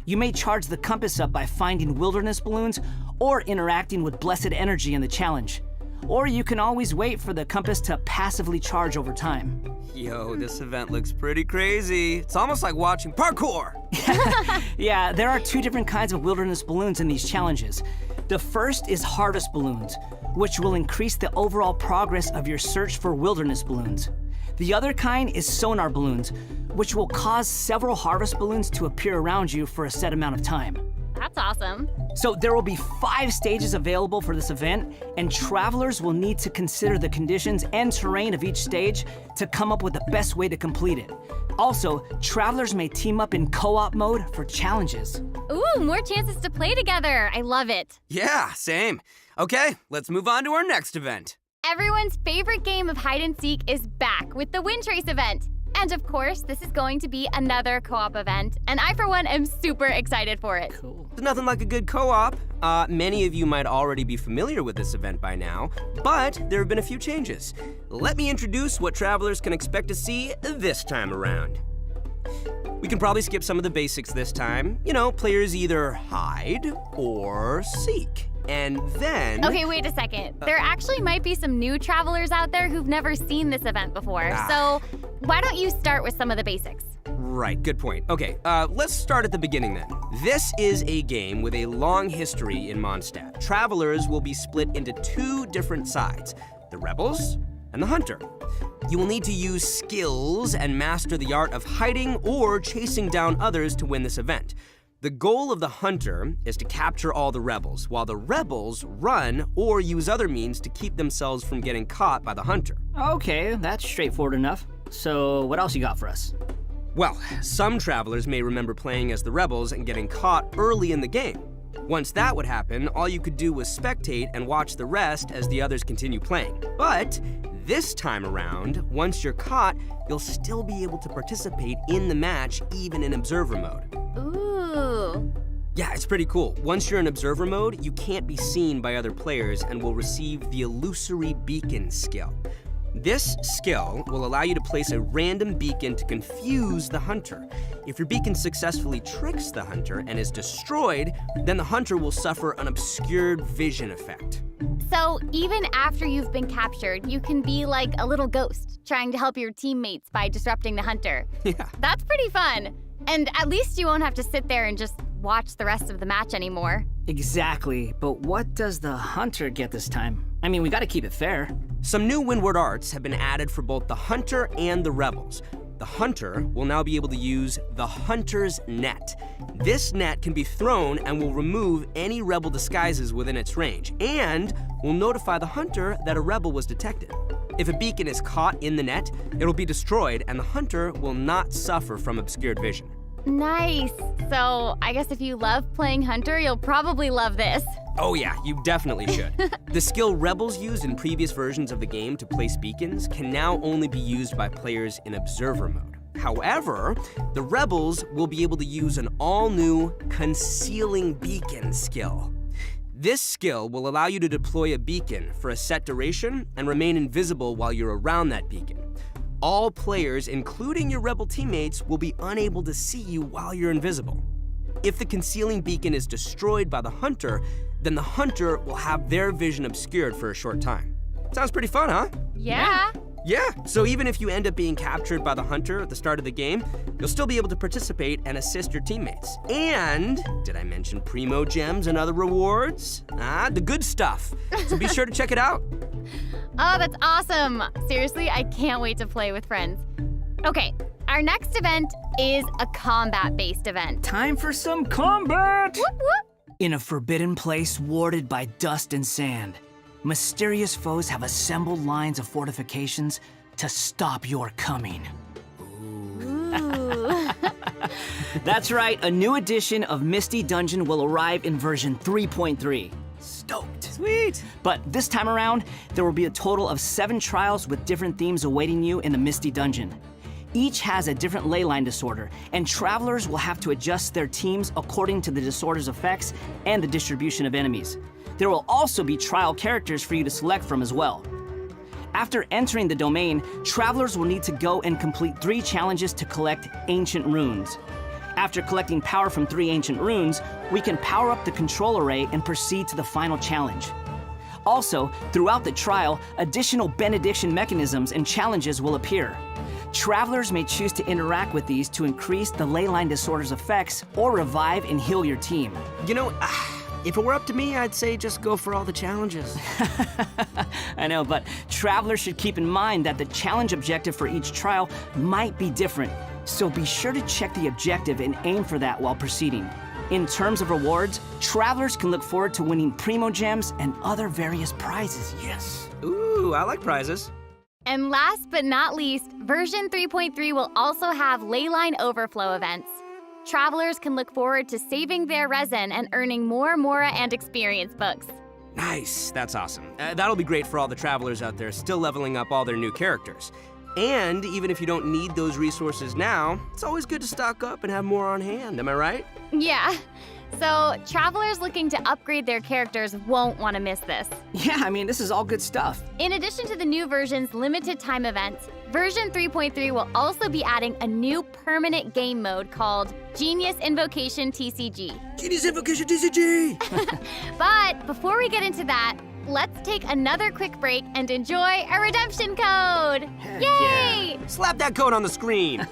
You may charge the compass up by finding wilderness balloons or interacting with Blessed Energy in the challenge. Or you can always wait for the compass to passively charge over time. Yo, this event looks pretty crazy. It's almost like watching parkour. Yeah, there are two different kinds of wilderness balloons in these challenges. The first is harvest balloons, which will increase the overall progress of your search for wilderness balloons. The other kind is sonar balloons, which will cause several harvest balloons to appear around you for a set amount of time. That's awesome. So there will be 5 stages available for this event, and travelers will need to consider the conditions and terrain of each stage to come up with the best way to complete it. Also, travelers may team up in co-op mode for challenges. Ooh, more chances to play together. I love it. Yeah, same. Okay, let's move on to our next event. Everyone's favorite game of hide and seek is back with the Wind Trace event. And of course, this is going to be another co-op event, and I, for one, am super excited for it. Cool. There's nothing like a good co-op. Many of you might already be familiar with this event by now, but there have been a few changes. Let me introduce what travelers can expect to see this time around. We can probably skip some of the basics this time. You know, players either hide or seek. And then... Okay, wait a second. There actually might be some new travelers out there who've never seen this event before. So why don't you start with some of the basics? Right, good point. Okay, let's start at the beginning then. This is a game with a long history in Mondstadt. Travelers will be split into 2 different sides, the Rebels and the Hunter. You will need to use skills and master the art of hiding or chasing down others to win this event. The goal of the Hunter is to capture all the Rebels, while the Rebels run or use other means to keep themselves from getting caught by the Hunter. Okay, that's straightforward enough. So what else you got for us? Well, some travelers may remember playing as the Rebels and getting caught early in the game. Once that would happen, all you could do was spectate and watch the rest as the others continue playing. But this time around, once you're caught, you'll still be able to participate in the match even in observer mode. Ooh. Yeah, it's pretty cool. Once you're in observer mode, you can't be seen by other players and will receive the illusory beacon skill. This skill will allow you to place a random beacon to confuse the Hunter. If your beacon successfully tricks the Hunter and is destroyed, then the Hunter will suffer an obscured vision effect. So even after you've been captured, you can be like a little ghost, trying to help your teammates by disrupting the Hunter. Yeah. That's pretty fun. And at least you won't have to sit there and just watch the rest of the match anymore. Exactly, but what does the Hunter get this time? I mean, we gotta keep it fair. Some new windward arts have been added for both the Hunter and the Rebels. The Hunter will now be able to use the Hunter's Net. This net can be thrown and will remove any Rebel disguises within its range, and will notify the Hunter that a Rebel was detected. If a beacon is caught in the net, it'll be destroyed and the Hunter will not suffer from obscured vision. Nice. So I guess if you love playing Hunter, you'll probably love this. Oh yeah, you definitely should. The skill Rebels used in previous versions of the game to place beacons can now only be used by players in observer mode. However, the Rebels will be able to use an all-new concealing beacon skill. This skill will allow you to deploy a beacon for a set duration and remain invisible while you're around that beacon. All players, including your Rebel teammates, will be unable to see you while you're invisible. If the concealing beacon is destroyed by the Hunter, then the Hunter will have their vision obscured for a short time. Sounds pretty fun, huh? Yeah. Yeah, so even if you end up being captured by the Hunter at the start of the game, you'll still be able to participate and assist your teammates. And, did I mention Primo Gems and other rewards? The good stuff. So be sure to check it out. Oh, that's awesome. Seriously, I can't wait to play with friends. Okay, our next event is a combat-based event. Time for some combat! Whoop, whoop. In a forbidden place warded by dust and sand, mysterious foes have assembled lines of fortifications to stop your coming. Ooh. That's right, a new edition of Misty Dungeon will arrive in version 3.3. Stoked. Sweet. But this time around, there will be a total of 7 trials with different themes awaiting you in the Misty Dungeon. Each has a different leyline disorder, and travelers will have to adjust their teams according to the disorder's effects and the distribution of enemies. There will also be trial characters for you to select from as well. After entering the domain, travelers will need to go and complete 3 challenges to collect ancient runes. After collecting power from 3 ancient runes, we can power up the control array and proceed to the final challenge. Also, throughout the trial, additional benediction mechanisms and challenges will appear. Travelers may choose to interact with these to increase the leyline disorder's effects or revive and heal your team. You know, If it were up to me, I'd say just go for all the challenges. I know, but travelers should keep in mind that the challenge objective for each trial might be different. So be sure to check the objective and aim for that while proceeding. In terms of rewards, travelers can look forward to winning Primo Gems and other various prizes. Yes. Ooh, I like prizes. And last but not least, version 3.3 will also have Leyline Overflow events. Travelers can look forward to saving their resin and earning more Mora and Experience books. Nice, that's awesome. That'll be great for all the travelers out there still leveling up all their new characters. And even if you don't need those resources now, it's always good to stock up and have more on hand, am I right? Yeah. So, travelers looking to upgrade their characters won't want to miss this. Yeah, I mean, this is all good stuff. In addition to the new version's limited time events, version 3.3 will also be adding a new permanent game mode called Genius Invocation TCG. Genius Invocation TCG! But before we get into that, let's take another quick break and enjoy a redemption code! Heck Yay! yeah. Slap that code on the screen!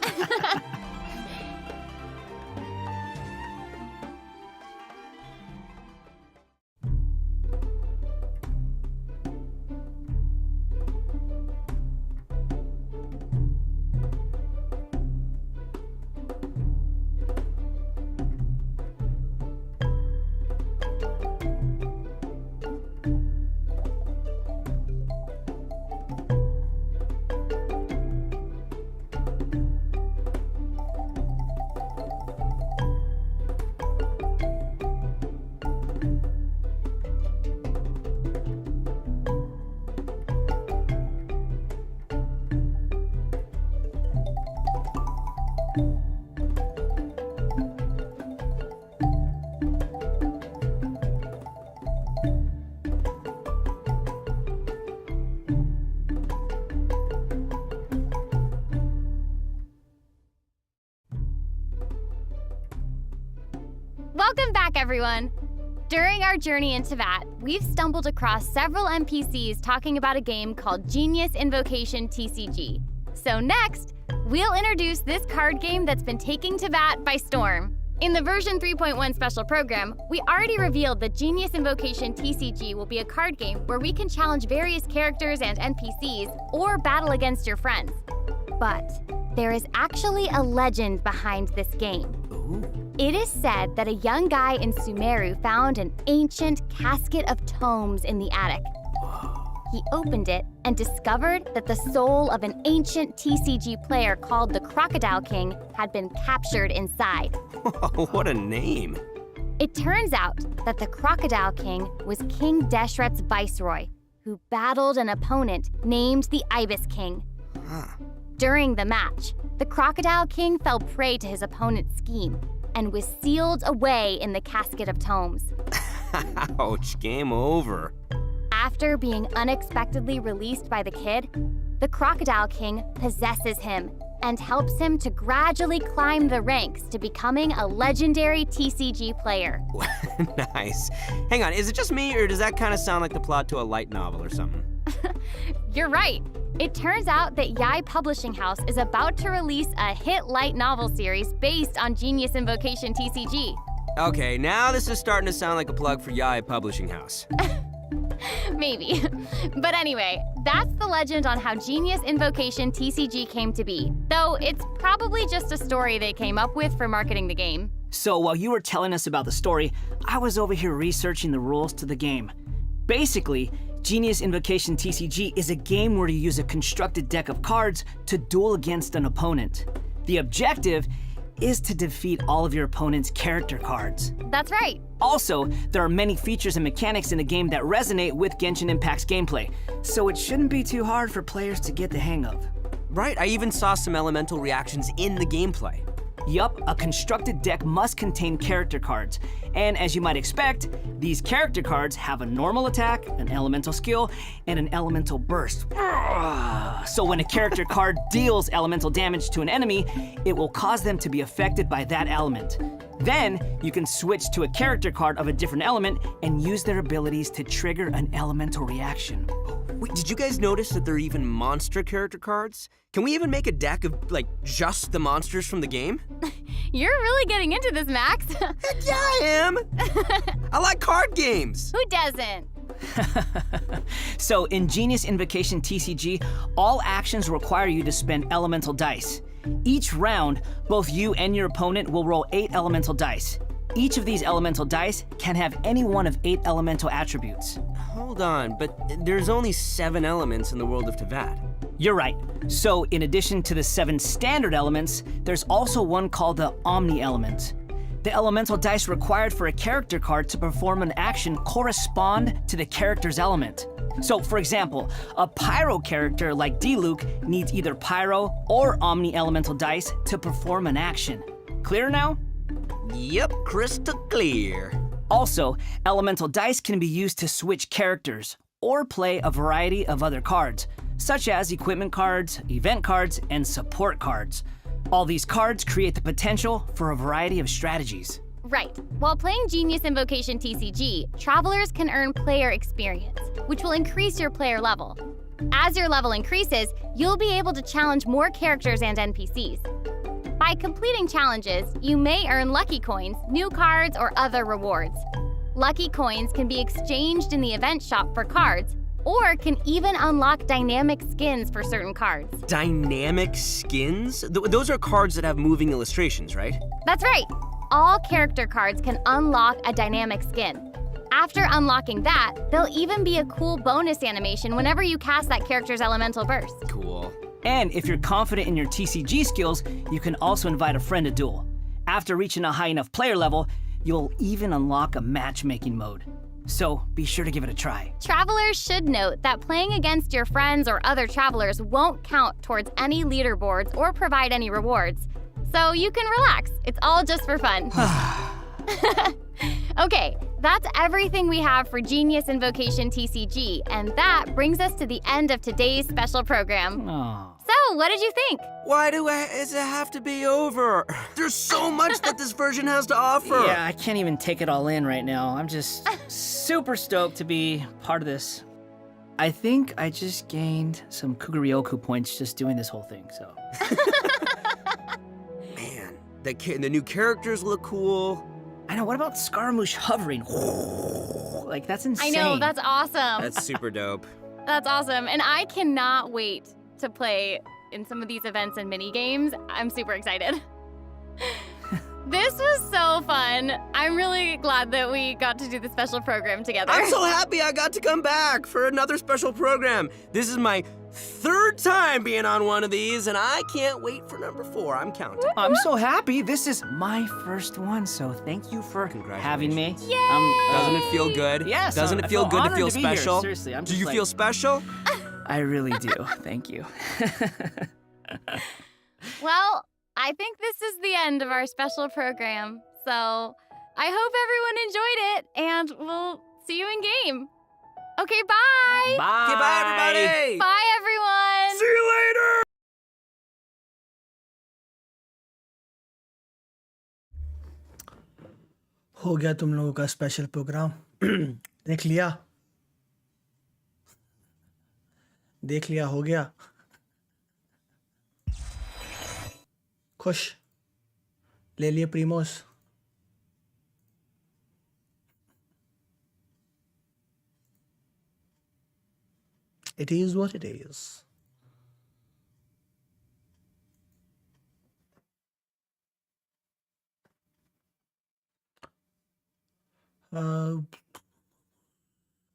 Welcome back, everyone! During our journey into VAT, we've stumbled across several NPCs talking about a game called Genius Invocation TCG. So next, we'll introduce this card game that's been taking to VAT by storm. In the version 3.1 special program, we already revealed that Genius Invocation TCG will be a card game where we can challenge various characters and NPCs or battle against your friends. But there is actually a legend behind this game. It is said that a young guy in Sumeru found an ancient casket of tomes in the attic. He opened it and discovered that the soul of an ancient TCG player called the Crocodile King had been captured inside. What a name. It turns out that the Crocodile King was King Deshret's viceroy, who battled an opponent named the Ibis King. During the match, the Crocodile King fell prey to his opponent's scheme and was sealed away in the casket of tomes. Ouch, game over. After being unexpectedly released by the kid, the Crocodile King possesses him and helps him to gradually climb the ranks to becoming a legendary TCG player. Nice. Hang on, is it just me, or does that kind of sound like the plot to a light novel or something? You're right. It turns out that Yai Publishing House is about to release a hit light novel series based on Genius Invocation TCG. Okay, now this is starting to sound like a plug for Yai Publishing House. Maybe. But anyway, that's the legend on how Genius Invocation TCG came to be, though it's probably just a story they came up with for marketing the game. So while you were telling us about the story, I was over here researching the rules to the game. Basically, Genius Invocation TCG is a game where you use a constructed deck of cards to duel against an opponent. The objective is to defeat all of your opponent's character cards. That's right. Also, there are many features and mechanics in the game that resonate with Genshin Impact's gameplay, so it shouldn't be too hard for players to get the hang of. Right, I even saw some elemental reactions in the gameplay. Yup, a constructed deck must contain character cards. And as you might expect, these character cards have a normal attack, an elemental skill, and an elemental burst. So when a character card deals elemental damage to an enemy, it will cause them to be affected by that element. Then, you can switch to a character card of a different element and use their abilities to trigger an elemental reaction. Wait, did you guys notice that there are even monster character cards? Can we even make a deck of, just the monsters from the game? You're really getting into this, Max. Heck yeah, I am. I like card games. Who doesn't? So in Genius Invocation TCG, all actions require you to spend elemental dice. Each round, both you and your opponent will roll 8 elemental dice. Each of these elemental dice can have any one of 8 elemental attributes. Hold on, but there's only 7 elements in the world of Teyvat. You're right. So in addition to the 7 standard elements, there's also one called the Omni element. The elemental dice required for a character card to perform an action correspond to the character's element. So, for example, a Pyro character like D-Luke needs either Pyro or Omni elemental dice to perform an action. Clear now? Yep, crystal clear. Also, elemental dice can be used to switch characters or play a variety of other cards, such as equipment cards, event cards, and support cards. All these cards create the potential for a variety of strategies. Right. While playing Genius Invocation TCG, travelers can earn player experience, which will increase your player level. As your level increases, you'll be able to challenge more characters and NPCs. By completing challenges, you may earn lucky coins, new cards, or other rewards. Lucky coins can be exchanged in the event shop for cards, or can even unlock dynamic skins for certain cards. Dynamic skins? Those are cards that have moving illustrations, right? That's right. All character cards can unlock a dynamic skin. After unlocking that, there'll even be a cool bonus animation whenever you cast that character's elemental burst. Cool. And if you're confident in your TCG skills, you can also invite a friend to duel. After reaching a high enough player level, you'll even unlock a matchmaking mode. So be sure to give it a try. Travelers should note that playing against your friends or other travelers won't count towards any leaderboards or provide any rewards. So you can relax. It's all just for fun. Okay, that's everything we have for Genius Invocation TCG, and that brings us to the end of today's special program. Aw. So, what did you think? Why does it have to be over? There's so much that this version has to offer. Yeah, I can't even take it all in right now. I'm just super stoked to be part of this. I think I just gained some Kugaryoku points just doing this whole thing, so. Man, the new characters look cool. I know, what about Scaramouche hovering? Like, that's insane. I know, that's awesome. That's super dope. That's awesome. And I cannot wait to play in some of these events and mini games. I'm super excited. This was so fun. I'm really glad that we got to do the special program together. I'm so happy I got to come back for another special program. This is my 3rd time being on one of these, and I can't wait for number 4. I'm counting. I'm so happy. This is my first one, so thank you for having me. Yay! Doesn't it feel good? Yes. Doesn't it I feel good to honored feel be here. special? Seriously, I'm Do just you like- feel special? I really do. Thank you. Well, I think this is the end of our special program. So I hope everyone enjoyed it, and we'll see you in game. Okay, bye. Bye. Okay, bye, everybody. Bye, everyone. See you later. हो गया तुम लोगों का special programme देख लिया हो गया खुश ले लिए प्रीमोस It is what it is.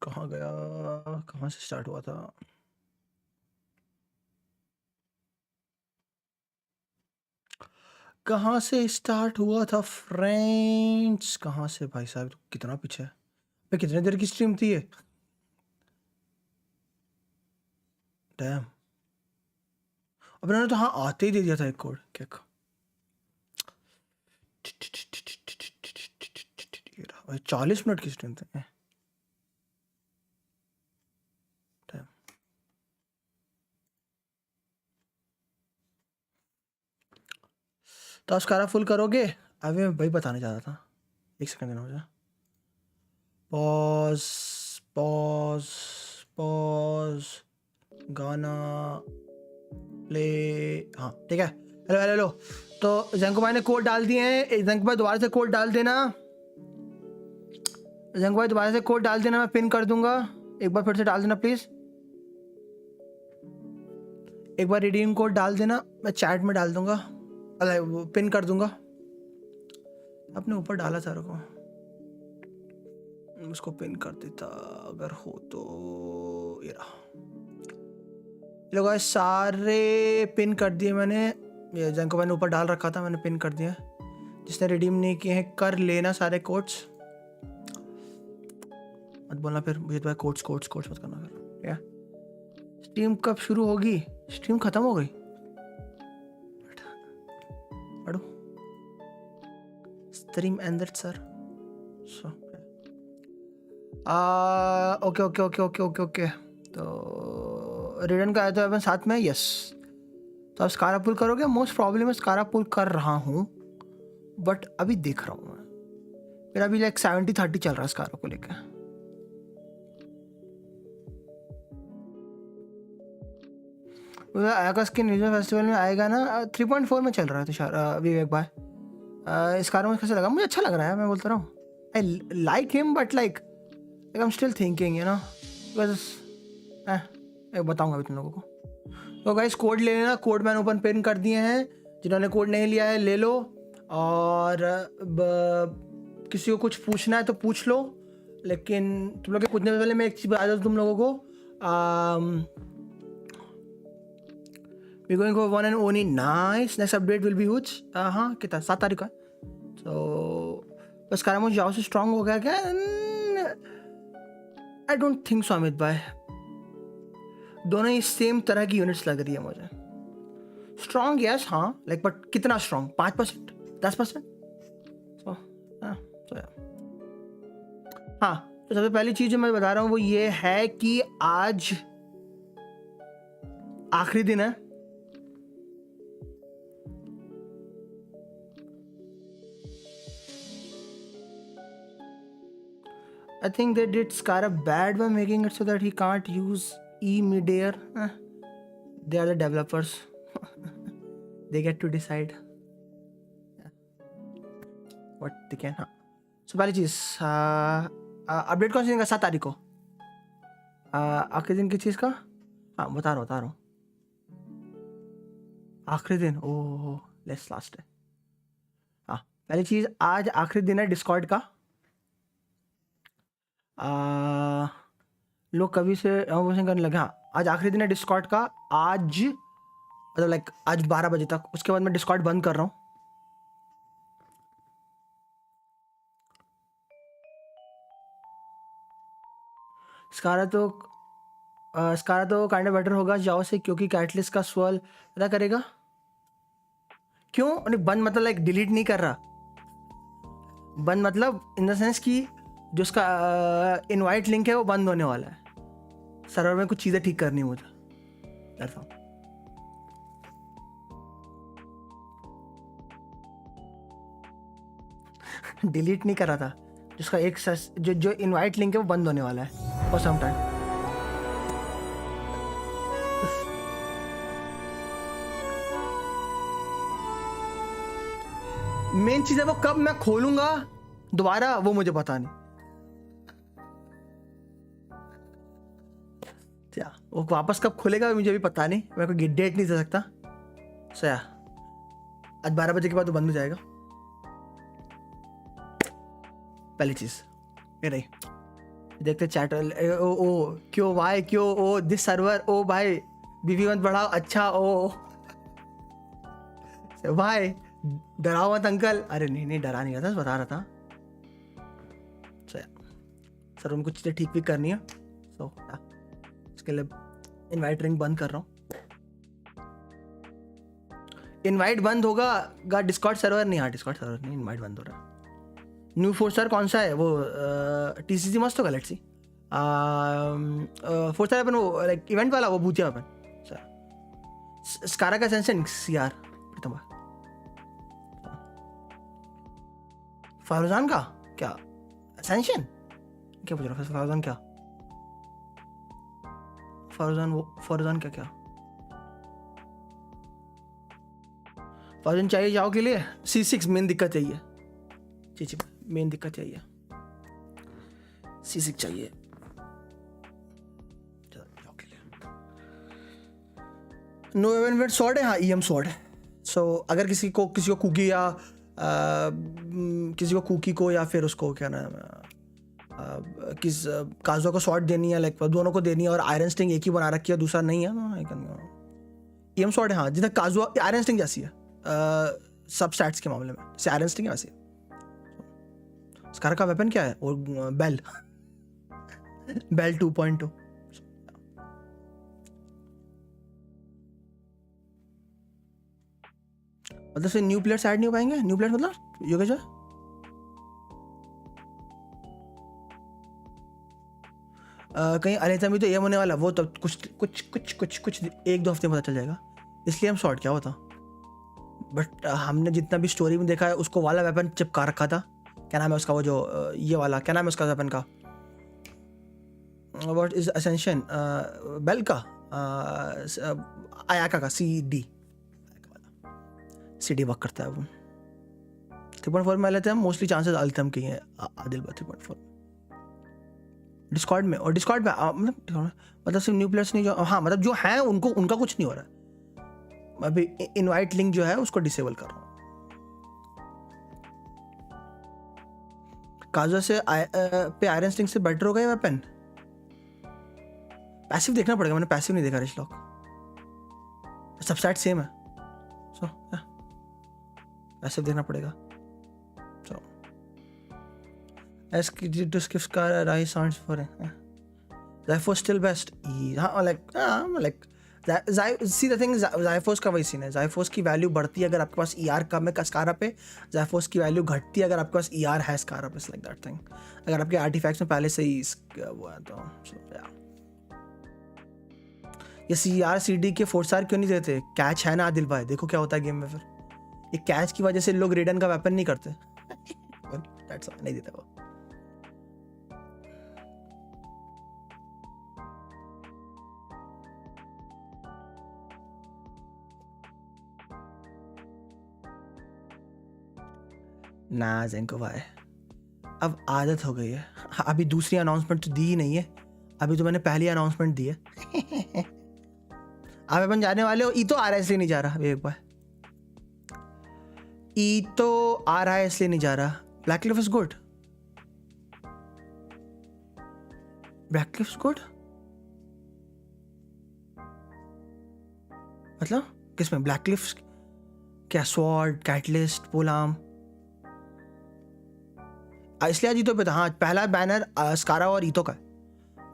कहाँ गया कहाँ से स्टार्ट हुआ था फ्रेंड्स कहाँ से भाई साहब कितना पीछे है भाई कितने देर की स्ट्रीम थी ये डैम अब इन्होंने तो हाँ आते ही दे दिया था एक कोड क्या 40 मिनट की स्ट्रीम थी तो आप स्कारा फुल करोगे अभी मैं वही बताने जा रहा था 1 सेकंड देना मुझे पॉज पॉज पॉज गाना प्ले हाँ ठीक है हेलो हेलो हेलो। तो जंको भाई ने कोड डाल दिए हैं। जंको भाई दोबारा से कोड डाल देना। जंको भाई दोबारा से कोड डाल देना, मैं पिन कर दूंगा। एक बार फिर से डाल देना प्लीज। एक बार रिडीम कोड डाल देना, मैं चैट में डाल दूंगा, अरे वो पिन कर दूंगा। अपने ऊपर डाला सारों को, उसको पिन कर देता अगर हो तो। ये रहा, लोग सारे पिन कर दिए मैंने। ये जिनको मैंने ऊपर डाल रखा था मैंने पिन कर दिया। जिसने रिडीम नहीं किए हैं कर लेना सारे कोड्स। मत बोलना फिर मुझे तो कोड्स कोड्स कोड्स मत करना फिर। क्या स्ट्रीम कब शुरू होगी? स्ट्रीम खत्म हो गई। पढ़ो stream ended sir. So okay okay okay okay okay okay. तो रिडन का आया था अपन साथ में। यस, तो आप स्कारा पुल करोगे? मोस्ट प्रॉब्लम मैं स्कारा पुल कर रहा हूँ, बट अभी देख रहा हूँ मैं। मेरा अभी लाइक 70-30 चल रहा है स्कारा को लेकर। अगस्त के न्यूज़ फेस्टिवल में आएगा ना। 3.4 में चल रहा है तुषार विवेक भाई। इस कारण में कैसा लगा? मुझे अच्छा लग रहा है, मैं बोलता रहा हूँ। I like him but like I am still thinking you know, because बताऊँगा अभी तुम लोगों को। तो गाइस कोड ले लेना, कोड मैंने ओपन पिन कर दिए हैं। जिन्होंने कोड नहीं लिया है ले लो, और किसी को कुछ पूछना है तो पूछ लो। लेकिन तुम लोग के पूछने से पहले मैं एक चीज़ बता दूँ तुम लोगों को। We're going for one and only. Nice. Next update will be huge. हाँ कितना 7 तारीख का। तो बस कारामोश जाओ से स्ट्रांग हो गया क्या? I don't think so Amit भाई। दोनों ही सेम तरह की यूनिट्स लग रही है मुझे। स्ट्रांग यस हाँ, लाइक बट कितना स्ट्रांग? 5%, 10%? हाँ, तो सबसे पहली चीज़ जो मैं बता रहा हूँ वो ये है कि आज आखिरी दिन है। I think they did Scara bad by making it so that he can't use E mid-air. They are the developers. They get to decide what they can. हाँ, so पहली चीज़ अपडेट कौन सी दिन का? 7 तारीख को। आखिरी दिन किस चीज़ का? हाँ बता रहा हूँ। आखिरी दिन ओह लेट्स लास्ट है। हाँ पहली चीज़ आज आखिरी दिन है डिस्कॉर्ड का। लोग कभी से करने लगे। हाँ आज आखिरी दिन है डिस्कॉर्ड का। आज मतलब लाइक आज 12 बजे तक, उसके बाद मैं डिस्कॉर्ड बंद कर रहा हूँ। स्कारा तो काइंड ऑफ बेटर होगा जाओ से, क्योंकि कैटलिस्ट का स्वर्ल पता करेगा। क्यों नहीं बंद? मतलब लाइक डिलीट नहीं कर रहा। बंद मतलब इन द सेंस कि जो उसका इनवाइट लिंक है वो बंद होने वाला है। सर्वर में कुछ चीज़ें ठीक करनी है मुझे। डिलीट नहीं कर रहा था। जिसका एक जो इनवाइट लिंक है वो बंद होने वाला है फॉर सम टाइम। मेन चीज़ है वो कब मैं खोलूंगा दोबारा वो मुझे पता नहीं। क्या वो वापस कब खुलेगा मुझे भी पता नहीं, मैं कोई डेट नहीं दे सकता। सो आज 12 बजे के बाद वो बंद हो जाएगा। पहली चीज ये रही। देखते चैट। ओ क्यों भाई क्यों? ओ दिस सर्वर। ओ भाई बीवी मत बढ़ाओ। अच्छा ओ भाई डराओ मत अंकल। अरे नहीं डरा नहीं रहा था, बता रहा था। सर उनको चीज़ें ठीक भी करनी है। सो इसके लिए इनवाइट रिंग बंद कर रहा हूँ। इनवाइट बंद होगा डिस्कॉर्ड सर्वर नहीं। हाँ डिस्कॉर्ड सर्वर नहीं, इनवाइट बंद हो रहा है। न्यू फोर्सर कौन सा है? वो टीसीसी मस्त होगा। Let's see. फोर्सर अपन वो लाइक इवेंट वाला वो भूतिया अपन सर। स्कारा का सेंसन यार प्रीतम फारूजान का क्या असेंशन? क्या पूछ रहा है फारूजान? क्या फारूजान क्या 1000 चाहिए जाओ के लिए। C6 मेन दिक्कत यही है जी, मेन दिक्कत यही है, C6 चाहिए जाओ के लिए। नो इवेंट स्वॉर्ड है, हाँ EM स्वॉर्ड है। सो अगर किसी को कुकी या किसी को कुकी को या फिर उसको क्या नाम किस काजुआ को स्वॉर्ड देनी है, लाइक दोनों को देनी है, और आयरन स्टिंग एक ही बना रखी है दूसरा नहीं है, EM स्वॉर्ड है हाँ। जितना काजुआ आयरन स्टिंग जैसी है सब स्टैट्स के मामले में, जैसे आयरन स्टिंग है वैसे। स्कार का वेपन क्या है? और बेल 2.2। मतलब से न्यू प्लेयर्स ऐड नहीं हो पाएंगे? न्यू प्लेयर्स मतलब योगेश भाई कहीं अरेता में तो एम होने वाला, वो तो कुछ 1-2 हफ्ते में पता चल जाएगा, इसलिए हम शॉर्ट क्या होता। बट हमने जितना भी स्टोरी में देखा है उसको वाला वेपन चिपका रखा था, क्या नाम है उसका, वो जो ये वाला क्या नाम है उसका वेपन का, व्हाट इज असेंशन बेल का आयाका का CD वर्क करता है वो। 3.4 में लेते हैं मोस्टली, चांसेस अल्तम के हैं आदिल 3.4 डिस्कॉर्ड में। और डिस्कॉर्ड में मतलब सिर्फ न्यू प्लेयर्स नहीं जो, हाँ मतलब जो हैं उनका कुछ नहीं हो रहा है। अभी इनवाइट लिंक जो है उसको डिसेबल कर रहा हूँ। काजुआ से पे आयरन स्टिंग से बेटर हो गया वेपन। पैसिव देखना पड़ेगा, मैंने पैसिव नहीं देखा रिच लॉक, सबसेट सेम है। सो पैसिव देखना पड़ेगा। सो एस का राइ साउंड्स फॉर ज़ाइफोस स्टिल बेस्ट। हाँ लाइक सी द थिंग, ज़ाइफोस का वही सीन है। ज़ाइफोस की वैल्यू बढ़ती है अगर आपके पास ER कम है स्कारा पे, ज़ाइफोस की वैल्यू घटती है अगर आपके पास ER है स्कारा पे, लाइक दैट थिंग। अगर आपके आर्टिफैक्ट्स में पहले से ही वो है तो ये CR CD के 4 स्टार क्यों नहीं देते? कैच है ना आदिल भाई, देखो क्या होता है गेम में। फिर ये कैच की वजह से लोग रेडन का वेपन नहीं करते नहीं देता वो। ना जेंको भाई अब आदत हो गई है। अभी दूसरी अनाउंसमेंट तो दी ही नहीं है, अभी तो मैंने पहली अनाउंसमेंट दी है। आप अपन जाने वाले हो? ई तो आ रहा है इसलिए नहीं जा रहा। एक बार ई तो आ रहा है इसलिए नहीं जा रहा। Black Cliff is good, black Cliff is good मतलब किसमें? ब्लैक क्लिफ क्या? स्वॉर्ड, कैटलिस्ट, पोलाम, इसलिए आज ईतो पे था। हाँ पहला बैनर स्कारा और ईतो का है,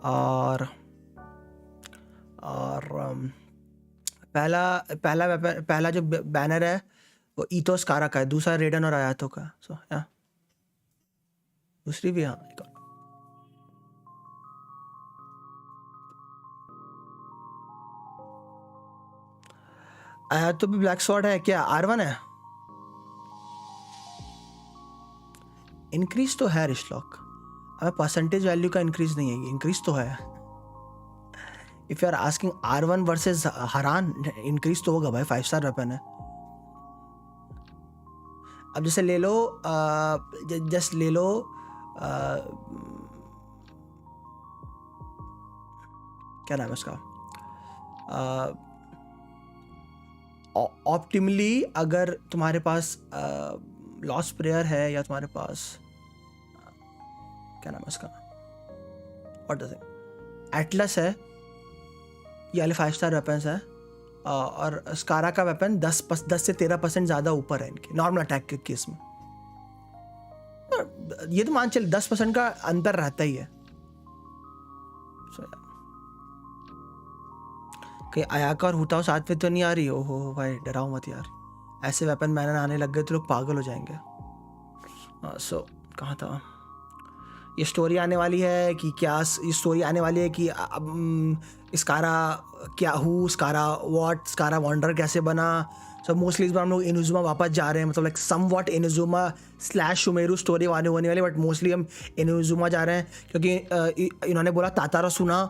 और पहला जो बैनर है वो ईतो स्कारा का है, दूसरा रेडन और आयातो का। सो या दूसरी भी हाँ आयातो भी ब्लैक स्वॉर्ड है क्या? R1 है। इंक्रीज तो है रिशलॉक, हमें परसेंटेज वैल्यू का इंक्रीज नहीं है, इंक्रीज तो है। If you are asking R1 versus हरान, इंक्रीज तो होगा भाई, 5 स्टार वेपन है। अब जैसे ले लो जस्ट ले लो क्या नाम है उसका, ऑप्टिमली अगर तुम्हारे पास लॉस्ट प्रेयर है या तुम्हारे पास क्या नाम है उसका, व्हाट डज इट, एटलस है, ये वाले 5 स्टार वेपन्स है, और स्कारा का वेपन 10 से 13% ज़्यादा ऊपर है इनके नॉर्मल अटैक के केस में। ये तो मान चल 10% का अंतर रहता ही है। कहीं आयाका और हुताओ साथ में तो नहीं आ रही? ओहो भाई डराओ मत यार, ऐसे वेपन मैंने आने लग गए तो लोग पागल हो जाएंगे। सो कहाँ था? ये स्टोरी आने वाली है कि क्या? ये स्टोरी आने वाली है कि स्कारा क्या हु, स्कारा वॉट, स्कारा वॉन्डर कैसे बना। सो मोस्टली इस बार हम लोग इनुजुमा वापस जा रहे हैं, मतलब लाइक सम वॉट इनुजुमा / शुमेरु स्टोरी होने वाली, बट मोस्टली हम इनुजुमा जा रहे हैं क्योंकि इन्होंने बोला तातारा सुना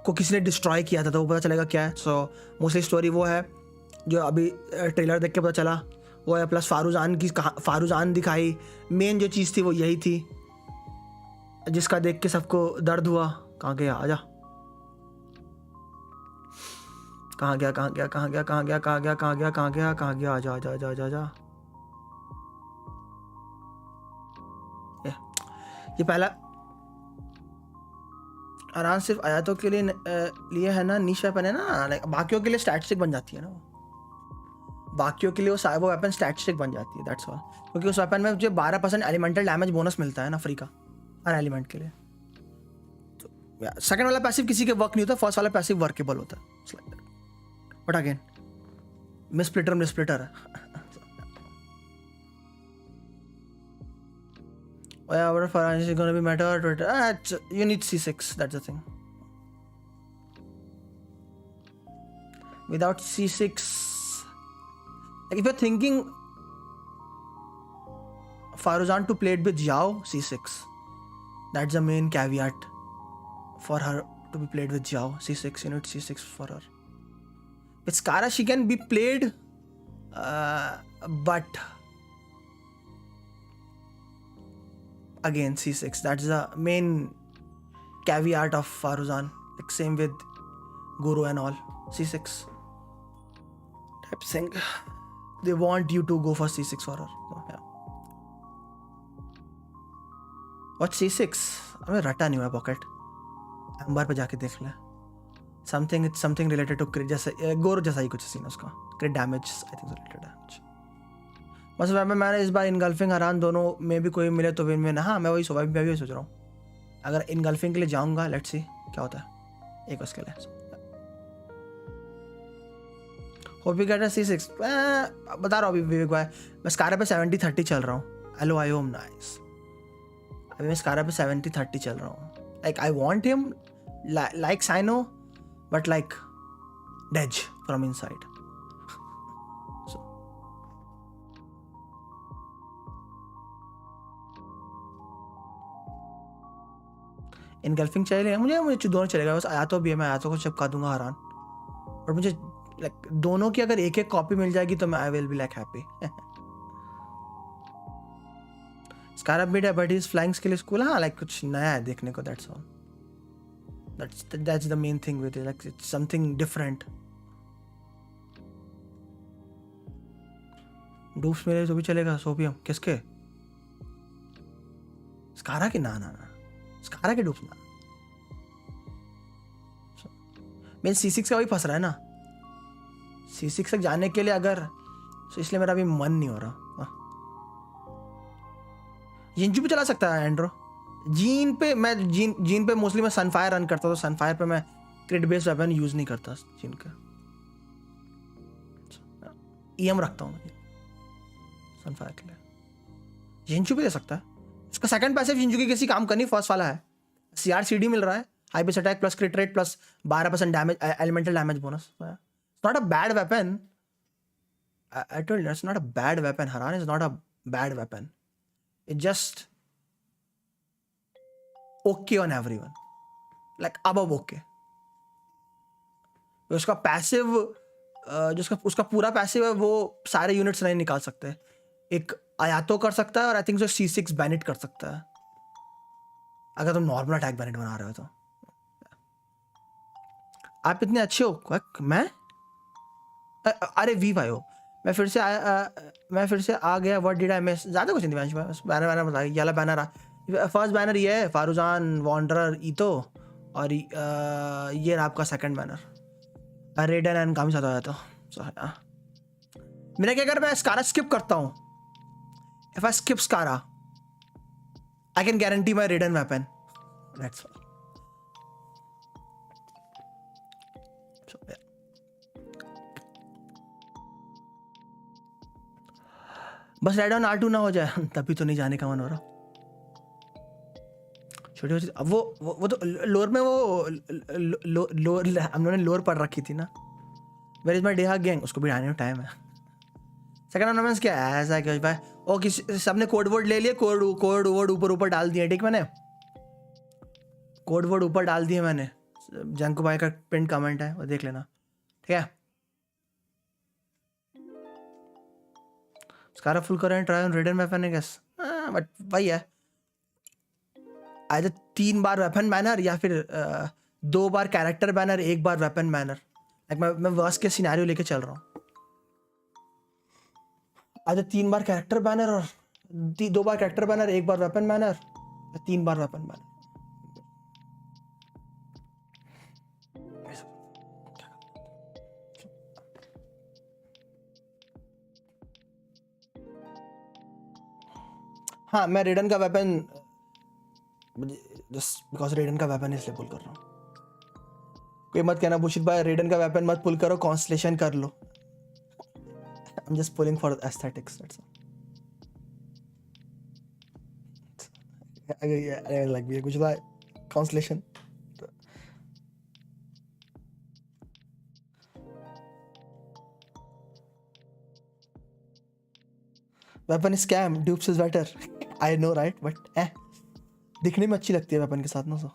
को किसी ने डिस्ट्रॉय किया था, तो वो पता चलेगा क्या है। सो मोस्टली स्टोरी वो है। जो अभी ट्रेलर देख के पता चला वो है, प्लस फारूजान दिखाई। मेन जो चीज़ थी वो यही थी जिसका देख के सबको दर्द हुआ। कहाँ गया, आजा, कहाँ गया, कहाँ गया, कहाँ गया, कहाँ गया, कहाँ गया, कहाँ गया, कहाँ गया, कहाँ गया, आजा आजा आजा आजा आजा। ये पहला आराम सिर्फ आयातों के लिए है ना, नीश वेपन है ना, लाइक बाकियों के लिए स्टैटिस्टिक बन जाती है ना, बाकियों के लिए वो वेपन स्टैटिस्टिक बन जाती है, दैट्स ऑल। क्योंकि उस वेपन में जो 12% एलिमेंटल डैमेज बोनस मिलता है ना फ्री का हर एलिमेंट के लिए। तो सेकंड वाला पैसिव किसी के वर्क नहीं होता, फर्स्ट वाला पैसिव वर्केबल होता है। बट अगेन मिसप्लिटर है। Oh yeah, what if Farage is gonna be matter? You need C6, that's the thing. Without C6, like if you're thinking Faruzan to play it with Yao, C6. That's the main caveat for her to be played with Yao. C6, you need C6 for her. With Skara, she can be played, but again C6, that's the main caveat of Faruzan. Like same with Guru and all. C6 type thing. They want you to go for C6 for her. So, yeah. What C6? हमें रटा नहीं हुआ pocket, amber पे जाके देख ले। something related to crit, जैसे गोरो जैसा ही कुछ सीन उसका, crit damage I think related damage। बस मैंने इस बार इनगल्फिंग हरान दोनों में भी कोई मिले तो विन विन। हाँ मैं वही सोच रहा हूँ, अगर इनगल्फिंग के लिए जाऊँगा, लेट्स सी क्या होता है एक उसके लिए। Hope you get a C6। बता रहा हूँ अभी विवेक भाई, मैं स्कारा पे 70-30 चल रहा हूँ। Hello I home nice. अभी मैं स्कारा पे 70-30 चल रहा हूँ। Like I want him like Cyno, but like days from inside. Engulfing चाहिए मुझे दोनों चलेगा, बस आया तो भी है, मैं आया तो को चिपका दूंगा हरान। और मुझे लाइक दोनों की अगर एक कॉपी मिल जाएगी तो मैं I will be like happy. स्कारअप बिट है but is flying skill school. हाँ लाइक कुछ नया है देखने को, that's all. That's the main thing with it, like it's something different. डूप्स मेरे तो भी चलेगा। सोपियम किसके? स्कारा के? ना स्कारा के डूप्स ना। मेन C6 का वही फंस रहा है ना, C6 तक जाने के लिए अगर, तो इसलिए मेरा अभी मन नहीं हो रहा। जिंजू पे चला सकता है एंड्रो। जीन पे मोस्टली मैं सनफायर रन करता था, तो सनफायर पे मैं क्रिट बेस्ड वेपन यूज नहीं करता जीन का। EM रखता हूँ सनफायर के लिए। जिंजू पे दे सकता है, उसका सेकंड पैसिव जिंजू की किसी काम करनी, फर्स्ट वाला है CR/CD मिल रहा है, high base attack plus crit rate plus 12% damage, elemental damage bonus. It's not a bad weapon. I told you it's not a bad weapon. Haran is not a bad weapon, it just okay on everyone, like above okay. उसका passive जो उसका पूरा passive है वो सारे units नहीं निकाल सकते। एक आयातो कर सकता है और आई थिंक जो C6 बैनिट कर सकता है अगर तुम नॉर्मल अटैक बैनिट बना रहे हो तो। आप इतने अच्छे हो। मैं अरे वी भाई हो, मैं फिर से आ गया। What did I miss? ज़्यादा कुछ नहीं दिवांश में, बस बैनर बता। येला बैनर फर्स्ट बैनर ये है, फारूजान वॉन्डरर ईतो, और ये रहा आपका सेकंड बैनर। रेडन एंड काफ़ी ज़्यादा आया था। मेरा क्या, अगर मैं स्कारा स्किप करता हूँ, if I skip Skara, I can guarantee my Raiden weapon. That's all. So, yeah. बस Raiden R2 ना हो जाए तभी तो नहीं जाने का मन हो रहा। छोटी अब वो तो लोअर में लोअर हम लोगों ने लोअर पढ़ रखी थी ना। Where is my Deha gang? उसको भी आने में टाइम है। सेकंड ऑर्नामेंट्स क्या है ऐसा है भाई? ओ किसी सबने कोड वर्ड ले लिए, कोड वर्ड ऊपर डाल दिए। ठीक, मैंने कोड वर्ड ऊपर डाल दिए मैंने। जंकू भाई का पिन कमेंट है वो देख लेना, ठीक है। स्कारा फुल करें try on Raiden weapon I guess, but वही है आइदर 3 बार वेपन बैनर या फिर 2 बार कैरेक्टर बैनर 1 बार वेपन बैनर। लाइक मैं वर्स्ट के सिनेरियो लेके चल रहा हूँ, आइदर 3 बार कैरेक्टर बैनर और 2 बार कैरेक्टर बैनर 1 बार वेपन बैनर या 3 बार वेपन बैनर। हाँ मैं रेडन का वेपन जस्ट बिकॉज रेडन का वेपन इसलिए पुल कर रहा हूँ। कोई मत कहना बुशित भाई रेडन का वेपन मत पुल करो, कॉन्स्टलेशन कर लो। I'm just pulling for aesthetics, that's all. I like भी कुछ भाई constellation. Weapon is scam, dupes is better. I know right, but दिखने में अच्छी लगती है वेपन के साथ ना, सो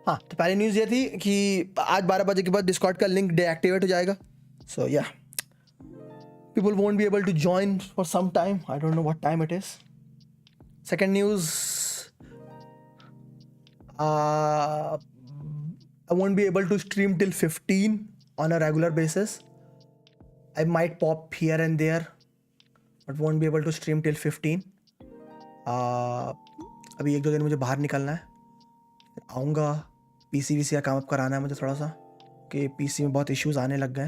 हाँ। तो पहली न्यूज़ ये थी कि आज 12 बजे के बाद डिस्कॉर्ड का लिंक डीएक्टिवेट हो जाएगा। सो या people won't be able to join for some time. I don't know what time it is. Second news, I won't be able to stream till 15 on a regular basis. I might pop here and there, but won't be able to stream till 15. अभी 1-2 दिन मुझे बाहर निकलना है, आऊँगा। PC का काम up कराना है मुझे थोड़ा सा, कि पीसी में बहुत इश्यूज आने लग गए,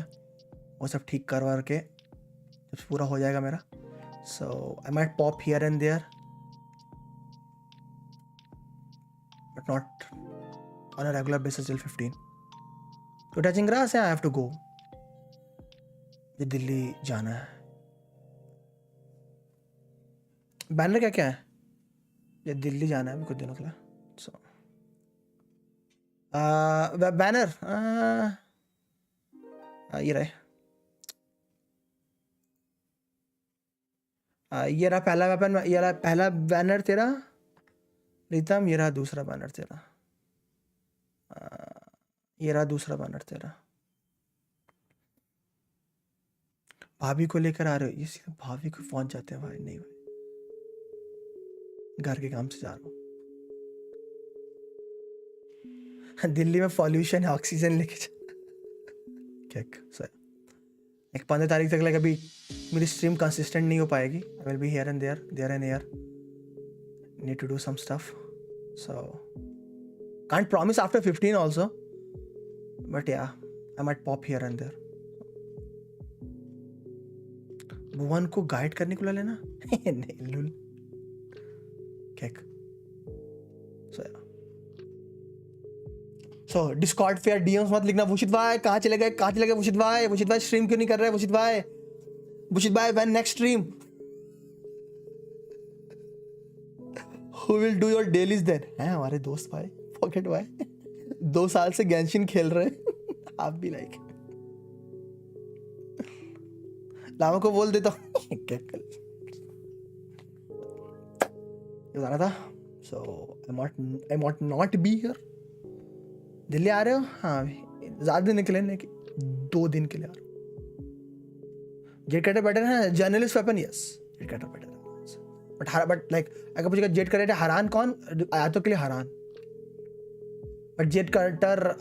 वो सब ठीक करवा के जब पूरा हो जाएगा मेरा। So I might pop here and there but not on a regular basis till 15। तो टचिंग ग्रास है, आई हैव टू गो। ये दिल्ली जाना है। बैनर क्या क्या है? ये दिल्ली जाना है अभी कुछ दिनों के लिए। सो बैनर ये रहे, ये रहा पहला वेपन, ये रहा पहला बैनर तेरा प्रीतम, ये रहा दूसरा बैनर तेरा, ये रहा दूसरा बैनर तेरा। भाभी को लेकर आ रहे हो? ये सीधा भाभी को पहुंच जाते हैं भाई। नहीं भाई, घर के काम से जा रहा हूँ। दिल्ली में पॉल्यूशन है, ऑक्सीजन लेके क्या सर। एक 15 तारीख तक अभी मेरी स्ट्रीम कंसिस्टेंट नहीं हो पाएगी। I will be here and there and here, need to do some stuff, so can't promise after 15 also, but yeah I might pop here and there. Bhuvan को गाइड करने को ला लेना। नहीं लुल केक। सो डिस्कॉर्ड पे डीएम्स मत लिखना, बुशित भाई कहाँ चले गए बुशित भाई स्ट्रीम क्यों नहीं कर रहे बुशित भाई when next stream, who will do your dailies then? हैं हमारे दोस्त भाई पॉकेट भाई 2 साल से गेंशिन खेल रहे हैं। आप भी लाइक लामा को बोल देता हूँ जाना था। सो आई मॉट नॉट बी हियर। दिल्ली आ रहे हो? हाँ ज्यादा दिन के लिए नहीं, 2 दिन के लिए आ रहा हूँ। जेट कटर बेटर है, journalist weapon yes jet cutter better है, बट लाइक अगर पूछेगा जेट कटर हरान कौन, आयातों के लिए हरान, but jet cutter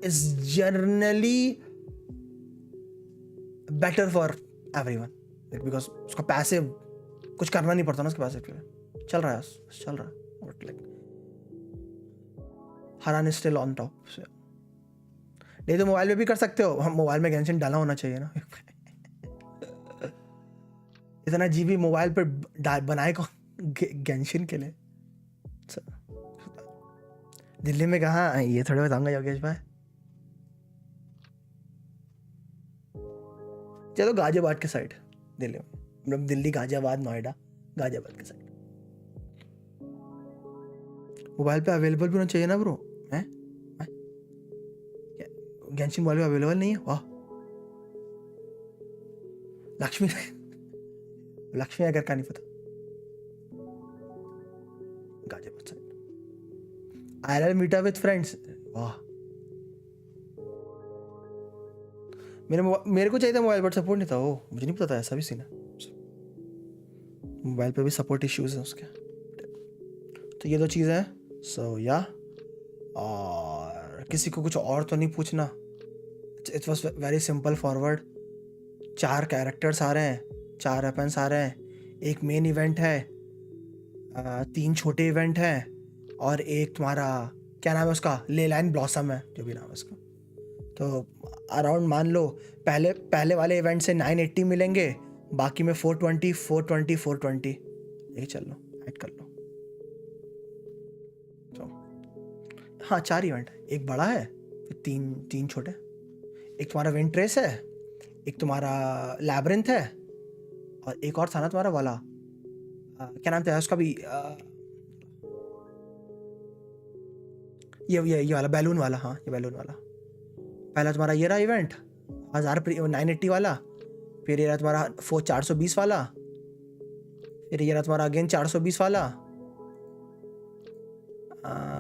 is generally better for everyone because उसका पैसे कुछ करना नहीं पड़ता ना उसके पैसे के लिए। चल रहा है बट लाइक हरान स्टिल ऑन टॉप। नहीं तो मोबाइल में भी कर सकते हो, हम मोबाइल में गेंशिन डाला होना चाहिए ना। इतना जीबी मोबाइल पर बनाए को गेंशिन के लिए। दिल्ली में कहाँ, ये थोड़े बताऊंगा योगेश भाई। चलो गाजियाबाद के साइड दिल्ली में, मतलब दिल्ली गाजियाबाद नोएडा गाजियाबाद के साइड मोबाइल पे अवेलेबल भी होना चाहिए ना ब्रो। हैं गेंशिन मोबाइल पे अवेलेबल नहीं है? वाह लक्ष्मी अगर का नहीं पता। Ghaziabad side ILL meetup with friends, वाह। मेरे को चाहिए था मोबाइल, बट सपोर्ट नहीं था। वो मुझे नहीं पता था ऐसा भी सीन है, मोबाइल पे भी सपोर्ट इश्यूज हैं उसके। तो ये 2 चीज़ें हैं। सो या और किसी को कुछ और तो नहीं पूछना। It was very simple forward. 4 characters आ रहे हैं, 4 वेपन्स आ रहे हैं, एक मेन इवेंट है, 3 छोटे इवेंट हैं, और एक तुम्हारा क्या नाम है उसका, ले लाइन ब्लॉसम है, जो भी नाम है उसका। तो अराउंड मान लो पहले वाले इवेंट से 980 मिलेंगे, बाकी में 420 420 420 ये चल लो, ऐड कर लो। तो हाँ 4 इवेंट है, एक बड़ा है, फिर 3 छोटे। एक तुम्हारा विंड ट्रेस है, एक तुम्हारा लैब्रिंथ है, और एक और था ना तुम्हारा वाला क्या नाम था उसका भी, ये वाला बैलून वाला। हाँ ये बैलून वाला। पहला तुम्हारा ये रहा इवेंट 980 वाला, फिर ये रहा तुम्हारा 420 वाला, फिर ये रहा तुम्हारा अगेन 420 वाला,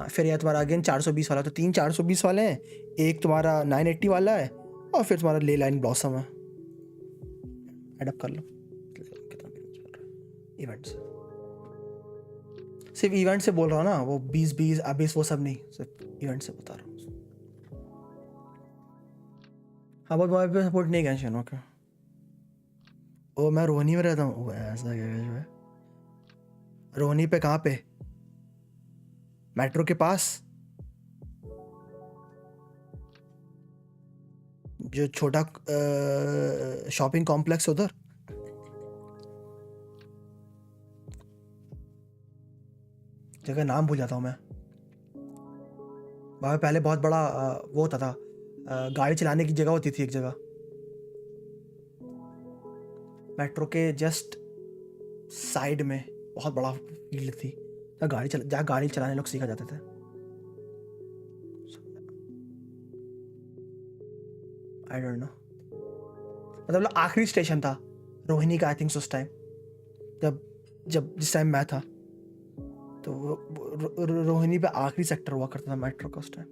फिर ये तुम्हारा अगेन 420 वाला। तो 3 420 वाले हैं, एक तुम्हारा 980 वाला है, और फिर तुम्हारा ले लाइन ब्लॉसम है। एडअप कर लो कितना इवेंट्स। सिर्फ इवेंट से बोल रहा हूँ ना, वो 20 अबीस वो सब नहीं, सिर्फ इवेंट से बता रहा हूँ। हाँ बहुत मोबाइल पे सपोर्ट नहीं गेंशिन। ओके ओ मैं रोहनी में रहता हूँ। ऐसा क्या है रोहनी पे? कहाँ पे? मेट्रो के पास जो छोटा शॉपिंग कॉम्प्लेक्स उधर। जगह नाम भूल जाता हूँ मैं। वहाँ पहले बहुत बड़ा वो होता था, गाड़ी चलाने की जगह होती थी एक जगह, मेट्रो के जस्ट साइड में बहुत बड़ा फील्ड थी, जहाँ गाड़ी चलाने लोग सीखा जाते थे। आई डोंट नो, मतलब आखिरी स्टेशन था रोहिणी का, आई थिंक उस टाइम जिस टाइम मैं था, तो रोहिणी पे आखिरी सेक्टर हुआ करता था मेट्रो का उस time.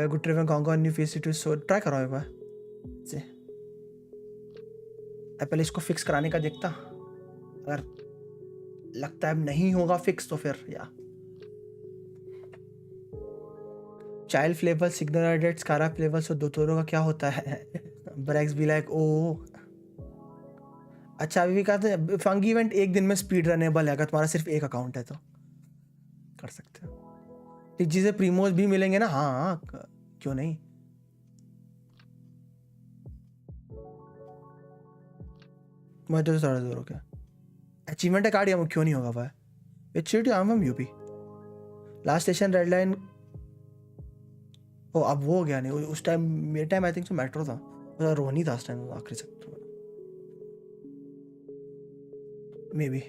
Good trip in Congo new face too, so try करो एक बार से। पहले इसको फिक्स कराने का देखता, अगर लगता है नहीं होगा फिक्स तो फिर या चाइल्ड फ्लेवर सिग्नल एडेट्स कारा फ्लेवर। सो दोतोरों का क्या होता है? ब्रेक्स बी लाइक ओ अच्छा। अभी भी कहते हैं फंगी इवेंट एक दिन में स्पीड रनेबल है, अगर तुम्हारा सिर्फ एक अकाउंट है तो कर सकते हो। चीजें प्रीमोज भी मिलेंगे ना। हाँ क्यों नहीं। मैं तो थोड़ा दूर हो गया। अचीवमेंट कार्ड या क्यों नहीं होगा भाई? It's shit, I am UP. Last station red line. ओ अब वो हो गया नहीं, उस टाइम मेरे टाइम आई थिंक तो मेट्रो था, रोहनी था उस टाइम आखिरी सेक्टर में मे बी।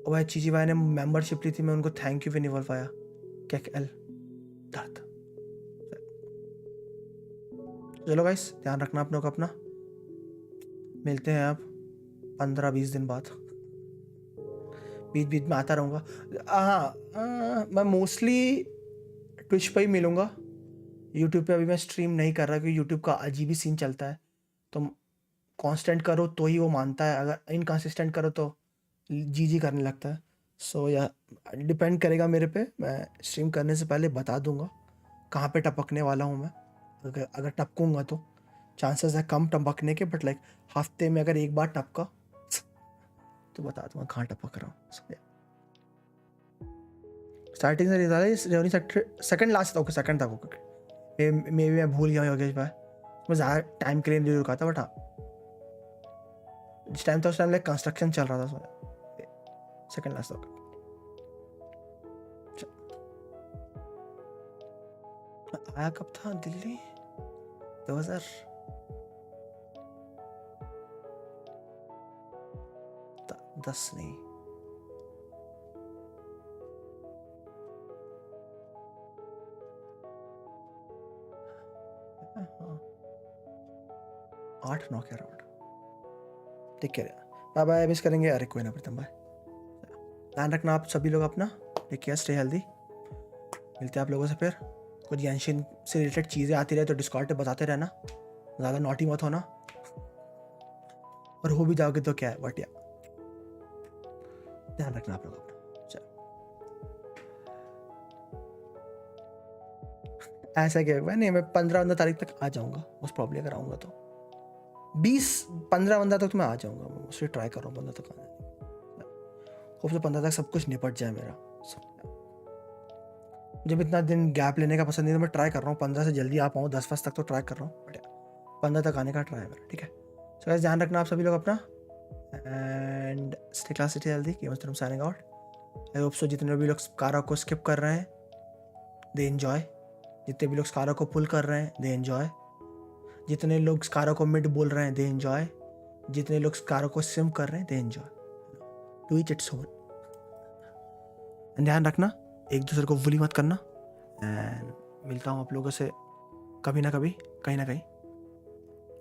ओ भाई चीची भाई ने मेंबरशिप ली थी, मैं उनको थैंक यू भी नहीं बोल पाया। क्या एल दर्द। चलो गाइस ध्यान रखना अपनों का अपना। मिलते हैं आप 15-20 दिन बाद, बीच बीच में आता रहूँगा। हाँ मैं मोस्टली ट्विच पे ही मिलूँगा। यूट्यूब पे अभी मैं स्ट्रीम नहीं कर रहा क्योंकि यूट्यूब का अजीब ही सीन चलता है। तो कांस्टेंट करो तो ही वो मानता है, अगर इनकंसिस्टेंट करो तो जी करने लगता है। सो या डिपेंड करेगा मेरे पे। मैं स्ट्रीम करने से पहले बता दूंगा कहाँ पे टपकने वाला हूँ मैं। अगर टपकूंगा तो चांसेस है कम टपकने के, बट लाइक हफ्ते में अगर एक बार टपका तो बता दूंगा कहाँ टपक रहा हूँ। स्टार्टिंग से Rohini sector second last okay second तक ओके। मे भी मैं भूल गया योगेश भाई, मैं ज़्यादा टाइम के लिए नहीं रुका था, बट हाँ जिस टाइम था उस टाइम लाइक कंस्ट्रक्शन चल रहा था। सेकंड लास्ट तक आया कब था दिल्ली? 2010 नहीं, हाँ 8-9 के अराउंड। ठीक है बाय बाय, मिस करेंगे। अरे कोई ना प्रीतम भाई, ध्यान रखना आप सभी लोग अपना। Take care, stay healthy. मिलते हैं आप लोगों से फिर कुछ गेंशिन से रिलेटेड चीज़ें आती रहे तो डिस्कॉर्ड पे बताते रहना, ज़्यादा नॉटी मत होना, और हो भी जाओगे तो क्या है, बट या ध्यान रखना आप लोग अपना। ऐसा क्या है, नहीं मैं 15 तारीख तक आ जाऊँगा मोस्ट प्रॉब्ली, अगर आऊँगा तो 20-15 तक तो मैं आ जाऊँगा, मैं मोस्टली ट्राई कर रहा हूँ 15 तक आने की, होप से 15 तक सब कुछ निपट जाए मेरा। जब इतना दिन गैप लेने का पसंद नहीं, तो मैं ट्राई कर रहा हूँ 15 से जल्दी आ पाऊँ, 10 तक तो ट्राई कर रहा हूँ, बट 15 तक आने का ट्राई है मेरा, ठीक है। सो गाइस ध्यान रखना आप सभी लोग अपना, and stay class stay healthy, games signing out. I hope so जितने भी लोग स्कारा को स्किप कर रहे हैं दे एंजॉय, जितने भी लोग स्कारा को पुल कर रहे हैं दे एंजॉय, जितने लोग स्कारा को मिड बोल रहे हैं दे एंजॉय, जितने लोग स्कारा को सिम कर रहे हैं they enjoy, to each its own. ध्यान रखना, एक दूसरे को बुली मत करना, एंड मिलता हूँ आप लोगों से कभी ना कभी, कहीं ना कहीं।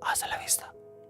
आजा लविस्ता।